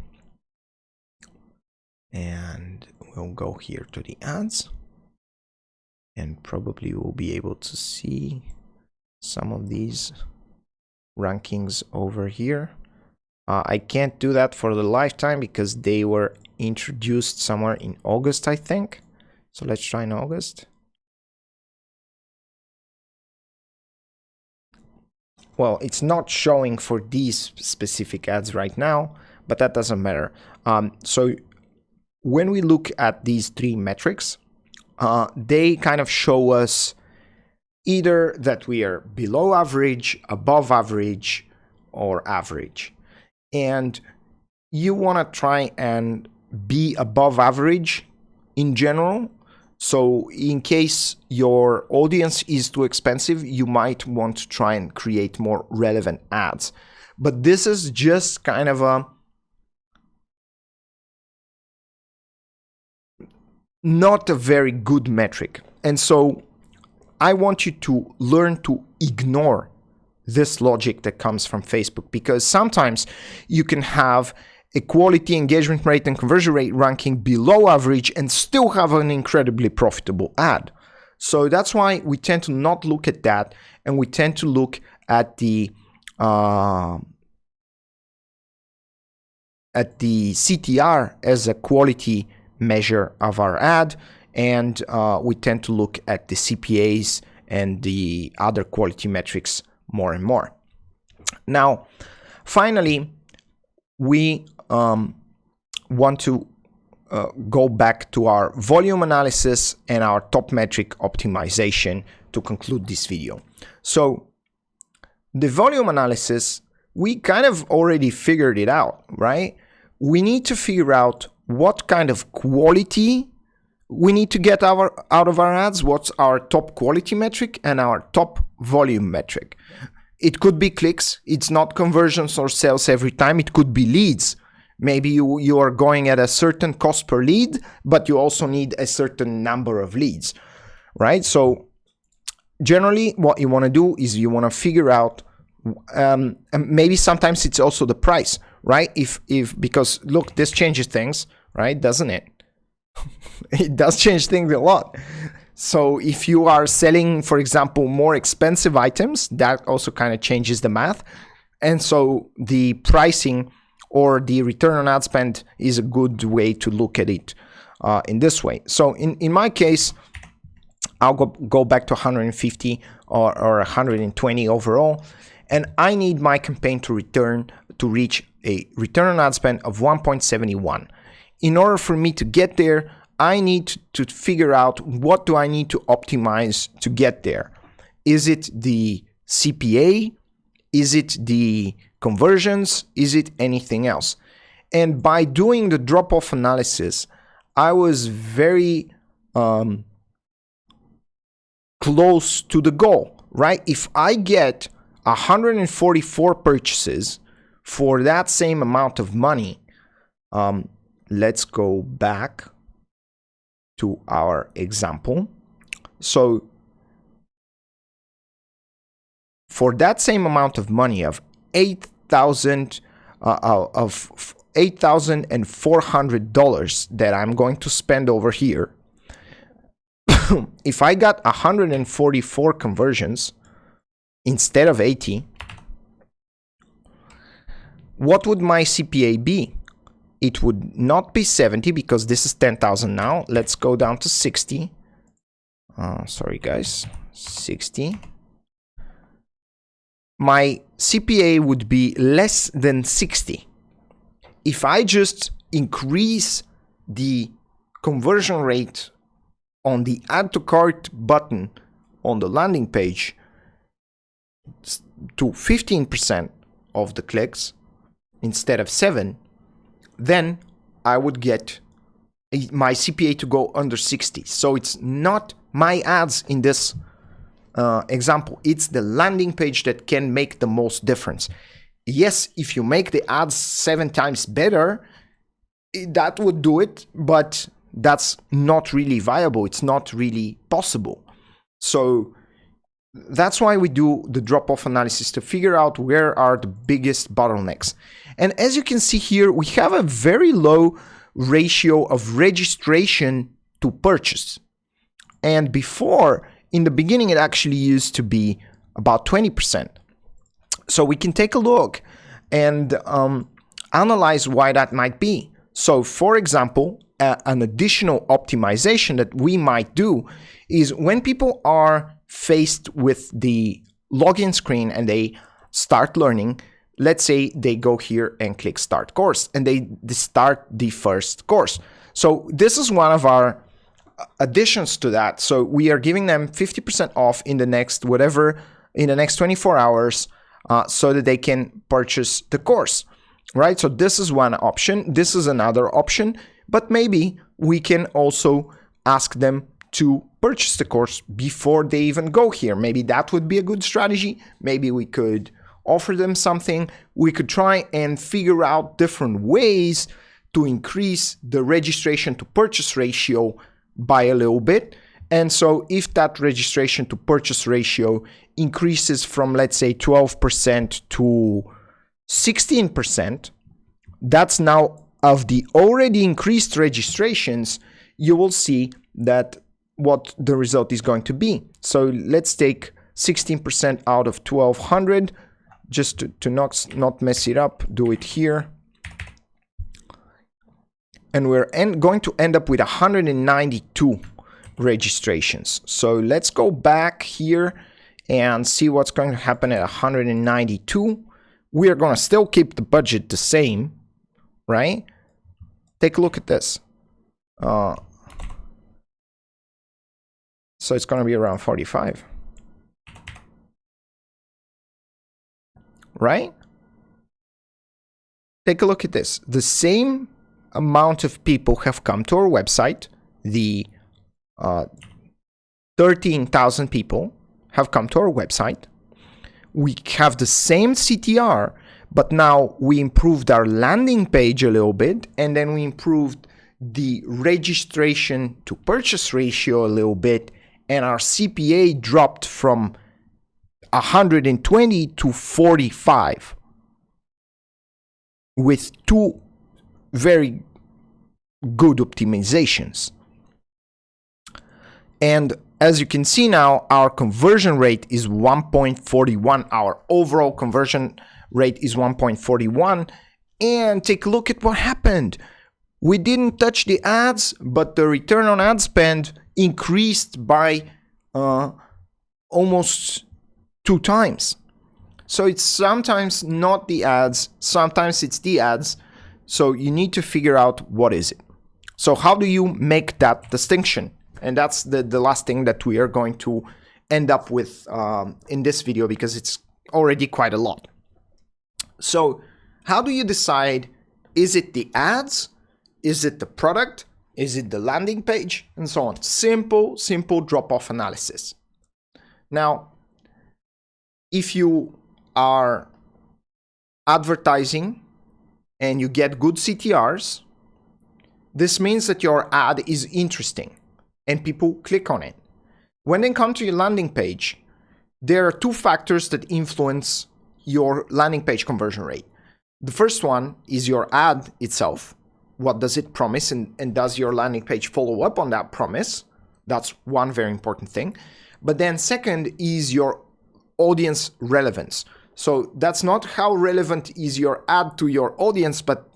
And we'll go here to the ads. And probably we'll be able to see some of these rankings over here. I can't do that for the lifetime because they were introduced somewhere in August, I think. So let's try in August. Well, it's not showing for these specific ads right now, but that doesn't matter. So when we look at these three metrics, they kind of show us either that we are below average, above average, or average. And you want to try and be above average in general. So in case your audience is too expensive, you might want to try and create more relevant ads. But this is just kind of not a very good metric. And so I want you to learn to ignore this logic that comes from Facebook, because sometimes you can have a quality, engagement rate, and conversion rate ranking below average and still have an incredibly profitable ad. So that's why we tend to not look at that, and we tend to look at the CTR as a quality measure of our ad, and we tend to look at the CPAs and the other quality metrics more and more. Now, finally, we want to go back to our volume analysis and our top metric optimization to conclude this video. So the volume analysis, we kind of already figured it out, right? We need to figure out what kind of quality we need to get out of our ads, what's our top quality metric and our top volume metric. It could be clicks, it's not conversions or sales every time, it could be leads. Maybe you are going at a certain cost per lead, but you also need a certain number of leads, right? So generally what you want to do is you want to figure out, and maybe sometimes it's also the price, right? Because look, this changes things, right? Doesn't it? It does change things a lot. So if you are selling, for example, more expensive items, that also kind of changes the math. And so the pricing or the return on ad spend is a good way to look at it in this way. So in my case, I'll go back to 150 or 120 overall. And I need my campaign to reach a return on ad spend of 1.71. In order for me to get there, I need to figure out what do I need to optimize to get there. Is it the CPA? Is it the conversions? Is it anything else? And by doing the drop-off analysis, I was very close to the goal, right? If I get 144 purchases for that same amount of money, let's go back to our example. So for that same amount of money of $8,400 that I'm going to spend over here, if I got 144 conversions instead of 80, what would my CPA be? It would not be 70 because this is 10,000 now. Let's go down to 60. Sorry guys, 60. My CPA would be less than 60. If I just increase the conversion rate on the add to cart button on the landing page to 15% of the clicks instead of 7, then I would get my CPA to go under 60. So it's not my ads in this example. It's the landing page that can make the most difference. yes, if you make the ads 7 times better, that would do it, but that's not really viable. It's not really possible. So that's why we do the drop-off analysis, to figure out where are the biggest bottlenecks. And as you can see here, we have a very low ratio of registration to purchase. And before, in the beginning, it actually used to be about 20%. So we can take a look and analyze why that might be. So for example, an additional optimization that we might do is when people are faced with the login screen and they start learning, let's say they go here and click start course and they start the first course. So this is one of our additions to that. So we are giving them 50% off in the next 24 hours so that they can purchase the course, right? So this is one option. This is another option, but maybe we can also ask them to purchase the course before they even go here. Maybe that would be a good strategy. Maybe we could offer them something. We could try and figure out different ways to increase the registration to purchase ratio by a little bit. And so if that registration to purchase ratio increases from, let's say, 12% to 16%, that's now of the already increased registrations, you will see that what the result is going to be. So let's take 16% out of 1200, just to not mess it up, do it here. And we're going to end up with 192 registrations. So let's go back here and see what's going to happen at 192. We are going to still keep the budget the same, right? Take a look at this. So it's going to be around 45, right? Take a look at this. The same amount of people have come to our website. The 13,000 people have come to our website. We have the same CTR, but now we improved our landing page a little bit, and then we improved the registration to purchase ratio a little bit, and our CPA dropped from 120 to 45 with 2 very good optimizations. And as you can see now, our conversion rate is 1.41. Our overall conversion rate is 1.41. And take a look at what happened. We didn't touch the ads, but the return on ad spend increased by almost 2 times. So it's sometimes not the ads, sometimes it's the ads. So you need to figure out what is it. So how do you make that distinction? And that's the last thing that we are going to end up with in this video, because it's already quite a lot. So how do you decide, is it the ads? Is it the product? Is it the landing page? And so on. Simple drop-off analysis. Now, if you are advertising and you get good CTRs, this means that your ad is interesting and people click on it. When they come to your landing page, there are 2 factors that influence your landing page conversion rate. The first one is your ad itself. What does it promise, and does your landing page follow up on that promise? That's one very important thing. But then second is your audience relevance. So that's not how relevant is your ad to your audience, but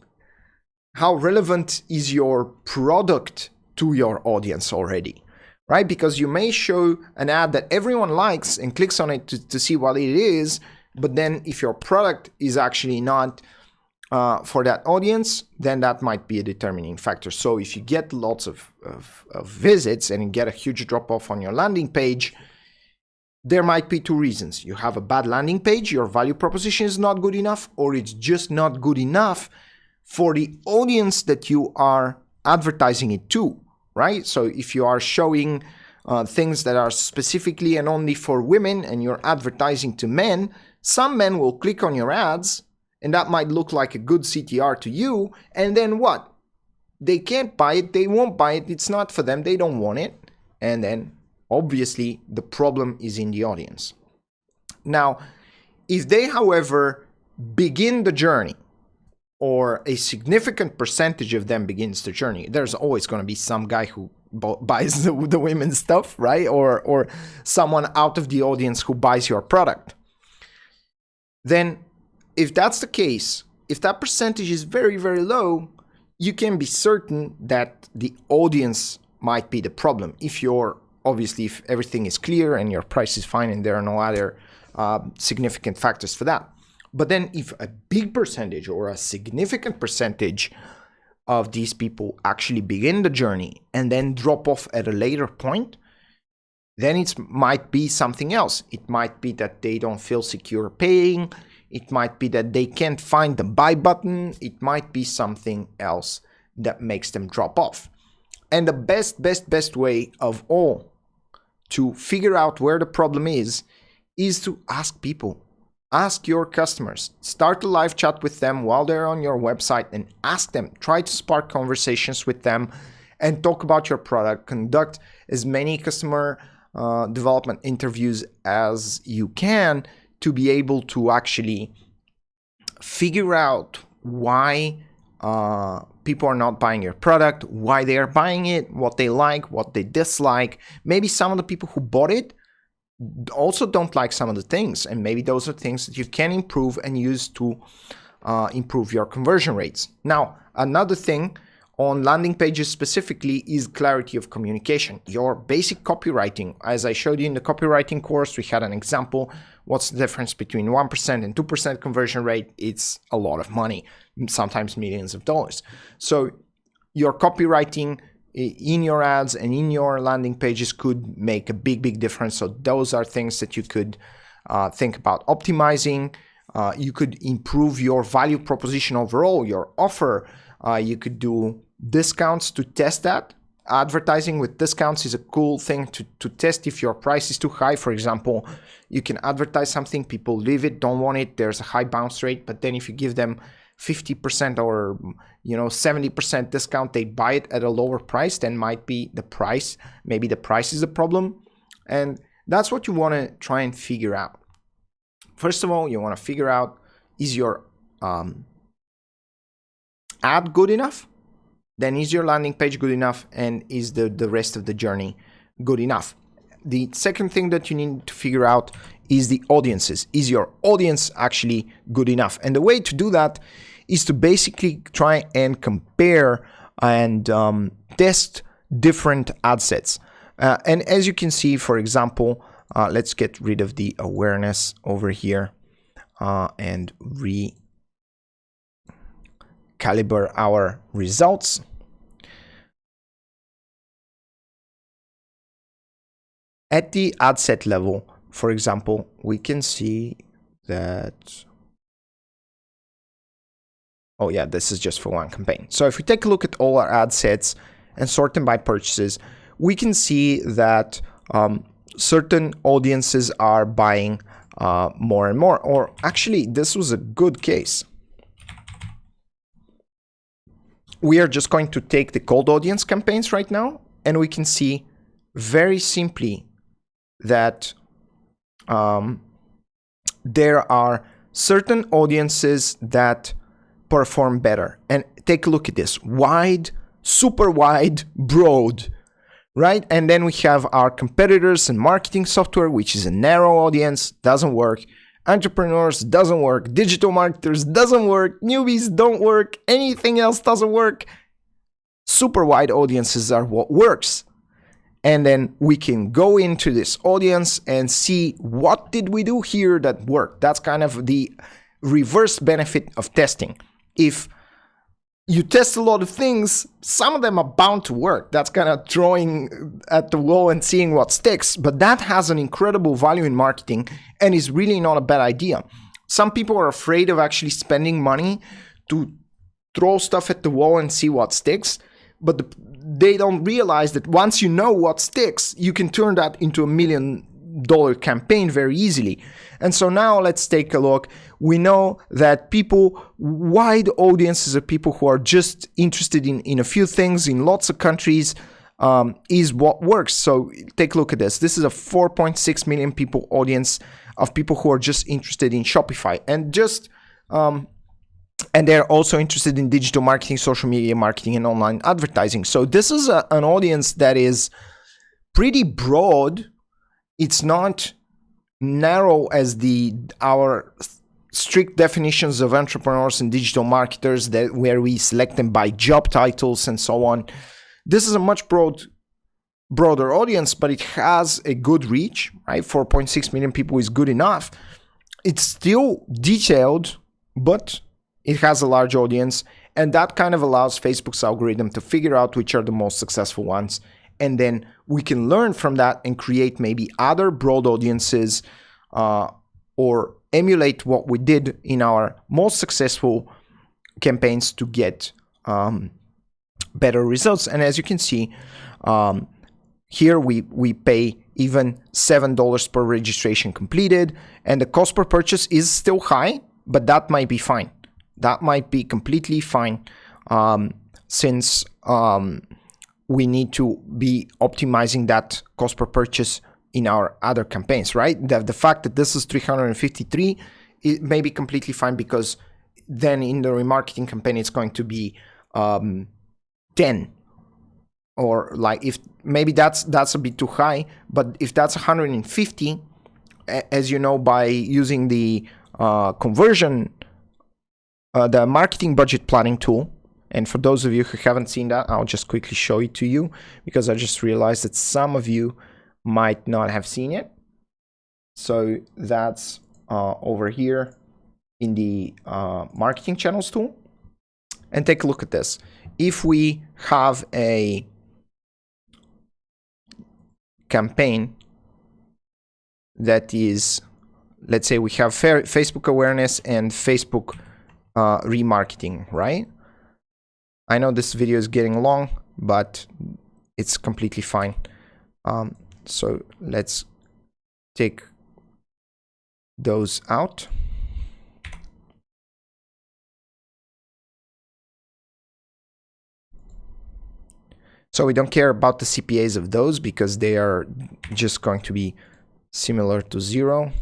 how relevant is your product to your audience already, right? Because you may show an ad that everyone likes and clicks on it to see what it is, but then if your product is actually not for that audience, then that might be a determining factor. So if you get lots of visits and you get a huge drop-off on your landing page, there might be 2 reasons. You have a bad landing page, your value proposition is not good enough, or it's just not good enough for the audience that you are advertising it to, right? So if you are showing things that are specifically and only for women and you're advertising to men, some men will click on your ads, and that might look like a good CTR to you, and then what? They can't buy it, they won't buy it, it's not for them, they don't want it, and then obviously the problem is in the audience. Now, if they, however, begin the journey, or a significant percentage of them begins the journey, there's always going to be some guy who buys the women's stuff, right? Or someone out of the audience who buys your product. Then if that's the case, if that percentage is very, very low, you can be certain that the audience might be the problem. If everything is clear and your price is fine and there are no other significant factors for that. But then if a big percentage or a significant percentage of these people actually begin the journey and then drop off at a later point, then it might be something else. It might be that they don't feel secure paying. It might be that they can't find the buy button. It might be something else that makes them drop off. And the best way of all to figure out where the problem is to ask people. Ask your customers. Start a live chat with them while they're on your website and ask them. Try to spark conversations with them and talk about your product. Conduct as many customer development interviews as you can to be able to actually figure out why people are not buying your product, why they are buying it, what they like, what they dislike. Maybe some of the people who bought it also don't like some of the things, and maybe those are things that you can improve and use to improve your conversion rates. Now, another thing on landing pages specifically is clarity of communication. Your basic copywriting, as I showed you in the copywriting course, we had an example. What's the difference between 1% and 2% conversion rate? It's a lot of money, sometimes millions of dollars. So your copywriting in your ads and in your landing pages could make a big difference. So those are things that you could think about optimizing. You could improve your value proposition overall, your offer. You could do discounts to test that. Advertising with discounts is a cool thing to test if your price is too high. For example, you can advertise something, people leave it, don't want it, there's a high bounce rate, but then if you give them 50% or 70% discount, they buy it at a lower price, then might be the price. Maybe the price is the problem. And that's what you want to try and figure out. First of all, you want to figure out, is your ad good enough? Then is your landing page good enough? And is the rest of the journey good enough? The second thing that you need to figure out is the audiences. Is your audience actually good enough? And the way to do that is to basically try and compare and test different ad sets. And as you can see, for example, let's get rid of the awareness over here and recalibrate our results. At the ad set level, for example, we can see that, oh yeah, this is just for one campaign. So if we take a look at all our ad sets and sort them by purchases, we can see that certain audiences are buying more and more. Or actually, this was a good case. We are just going to take the cold audience campaigns right now, and we can see very simply that there are certain audiences that perform better. And take a look at this: wide, super wide, broad, right? And then we have our competitors and marketing software, which is a narrow audience, doesn't work. Entrepreneurs doesn't work. Digital marketers doesn't work. Newbies don't work. Anything else doesn't work. Super wide audiences are what works. And then we can go into this audience and see what did we do here that worked. That's kind of the reverse benefit of testing. If you test a lot of things, some of them are bound to work. That's kind of throwing at the wall and seeing what sticks. But that has an incredible value in marketing and is really not a bad idea. Some people are afraid of actually spending money to throw stuff at the wall and see what sticks. But they don't realize that once you know what sticks, you can turn that into $1 million $100 campaign very easily. And so now let's take a look. We know that wide audiences of people who are just interested in a few things in lots of countries is what works. So take a look at this. This is a 4.6 million people audience of people who are just interested in Shopify and they're also interested in digital marketing, social media marketing, and online advertising. So this is an audience that is pretty broad. It's not narrow as our strict definitions of entrepreneurs and digital marketers where we select them by job titles and so on. This is a much broader audience, but it has a good reach, right? 4.6 million people is good enough. It's still detailed, but it has a large audience, and that kind of allows Facebook's algorithm to figure out which are the most successful ones. And then we can learn from that and create maybe other broad audiences or emulate what we did in our most successful campaigns to get better results. And as you can see, here we pay even $7 per registration completed, and the cost per purchase is still high, but that might be fine. That might be completely fine since we need to be optimizing that cost per purchase in our other campaigns, right? The fact that this is 353, it may be completely fine, because then in the remarketing campaign, it's going to be 10. Or like, if maybe that's a bit too high, but if that's 150, as you know, by using the conversion, the marketing budget planning tool. And for those of you who haven't seen that, I'll just quickly show it to you, because I just realized that some of you might not have seen it. So that's over here in the marketing channels tool. And take a look at this. If we have a campaign that is, let's say we have Facebook awareness and Facebook remarketing, right? I know this video is getting long, but it's completely fine. So let's take those out. So we don't care about the CPAs of those, because they are just going to be similar to 0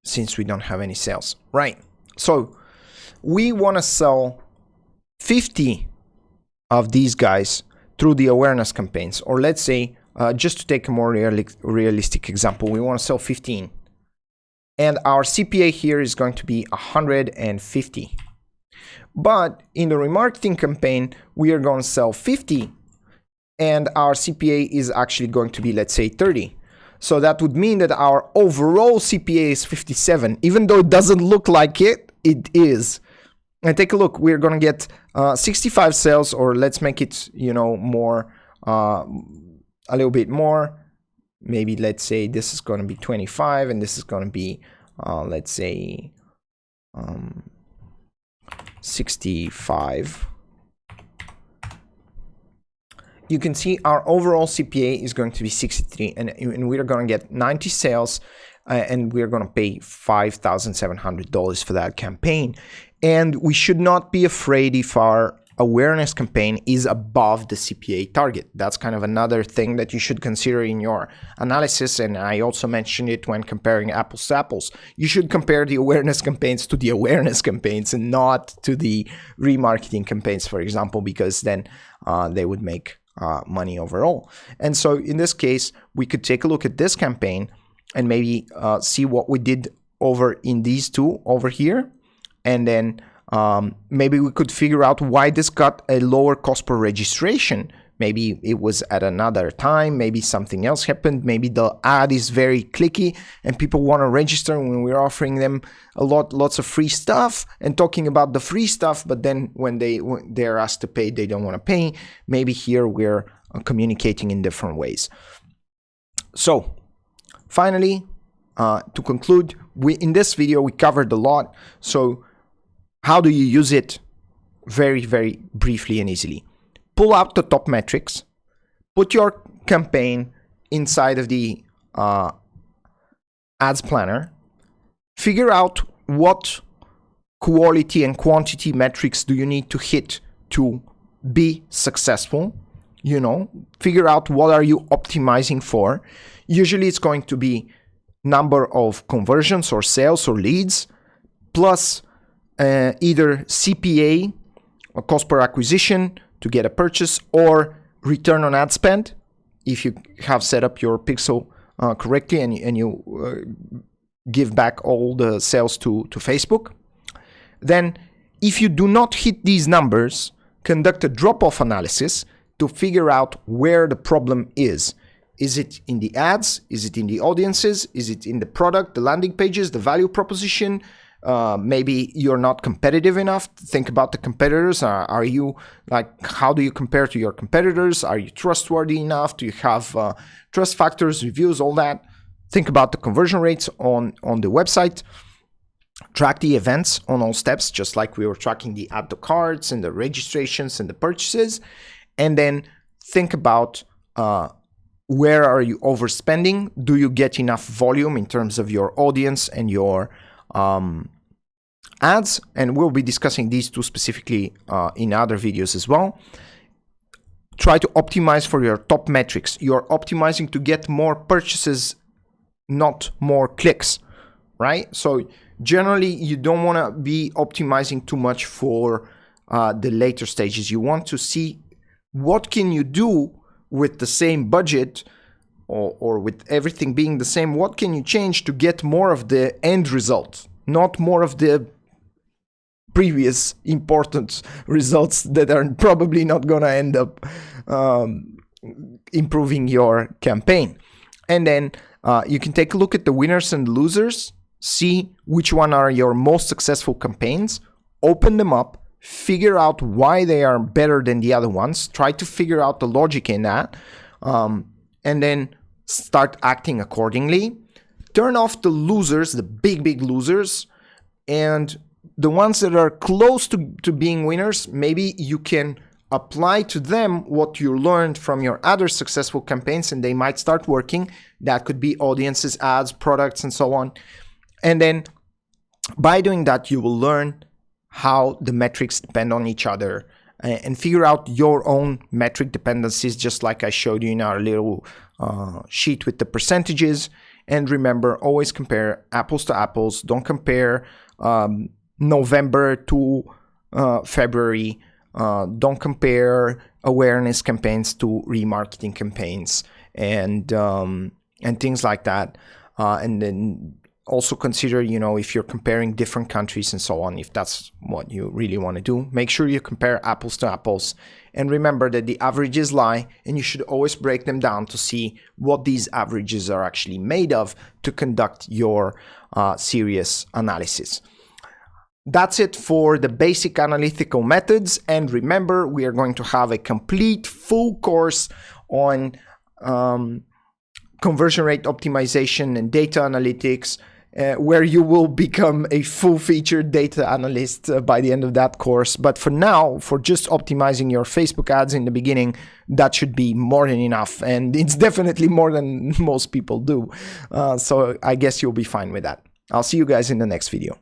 since we don't have any sales, right? So we want to sell 50 of these guys through the awareness campaigns, or let's say, just to take a more realistic example, we want to sell 15. And our CPA here is going to be 150. But in the remarketing campaign, we are going to sell 50, and our CPA is actually going to be, let's say, 30. So that would mean that our overall CPA is 57, even though it doesn't look like it, it is. And take a look, we're going to get 65 sales, or let's make it, more, a little bit more. Maybe let's say this is going to be 25, and this is going to be, let's say, 65. You can see our overall CPA is going to be 63, and we're going to get 90 sales, and we're going to pay $5,700 for that campaign. And we should not be afraid if our awareness campaign is above the CPA target. That's kind of another thing that you should consider in your analysis. And I also mentioned it when comparing apples to apples. You should compare the awareness campaigns to the awareness campaigns and not to the remarketing campaigns, for example, because then they would make money overall. And so in this case, we could take a look at this campaign and maybe see what we did over in these two over here. And then maybe we could figure out why this got a lower cost per registration. Maybe it was at another time, maybe something else happened, maybe the ad is very clicky and people want to register when we're offering them lots of free stuff and talking about the free stuff, but then when they're asked to pay, they don't want to pay. Maybe here we're communicating in different ways. So finally, to conclude, in this video we covered a lot. So how do you use it? Very, very briefly and easily. Pull out the top metrics, put your campaign inside of the ads planner, figure out what quality and quantity metrics do you need to hit to be successful. You know, figure out what are you optimizing for. Usually it's going to be number of conversions or sales or leads, plus either CPA, or cost per acquisition to get a purchase, or return on ad spend if you have set up your pixel correctly and you give back all the sales to Facebook. Then if you do not hit these numbers, conduct a drop-off analysis to figure out where the problem is. Is it in the ads? Is it in the audiences? Is it in the product, the landing pages, the value proposition? Maybe you're not competitive enough. Think about the competitors. Are you like, how do you compare to your competitors? Are you trustworthy enough? Do you have trust factors, reviews, all that? Think about the conversion rates on the website. Track the events on all steps, just like we were tracking the add to carts and the registrations and the purchases. And then think about where are you overspending? Do you get enough volume in terms of your audience and your ads? And we'll be discussing these two specifically in other videos as well. Try to optimize for your top metrics. You're optimizing to get more purchases, not more clicks, right? So generally, you don't want to be optimizing too much for the later stages. You want to see what can you do with the same budget, or with everything being the same, what can you change to get more of the end result, not more of the previous important results that are probably not going to end up improving your campaign. And then you can take a look at the winners and losers, see which one are your most successful campaigns, open them up, figure out why they are better than the other ones, try to figure out the logic in that, and then start acting accordingly. Turn off the losers, the big losers, and the ones that are close to being winners, maybe you can apply to them what you learned from your other successful campaigns, and they might start working. That could be audiences, ads, products, and so on. And then by doing that, you will learn how the metrics depend on each other and figure out your own metric dependencies, just like I showed you in our little sheet with the percentages. And remember, always compare apples to apples. Don't compare November to February. Don't compare awareness campaigns to remarketing campaigns and things like that. And then also consider, you know, if you're comparing different countries and so on, if that's what you really want to do, make sure you compare apples to apples. And remember that the averages lie, and you should always break them down to see what these averages are actually made of to conduct your serious analysis. That's it for the basic analytical methods. And remember, we are going to have a complete full course on conversion rate optimization and data analytics, where you will become a full-featured data analyst by the end of that course. But for now, for just optimizing your Facebook ads in the beginning, that should be more than enough. And it's definitely more than most people do. So I guess you'll be fine with that. I'll see you guys in the next video.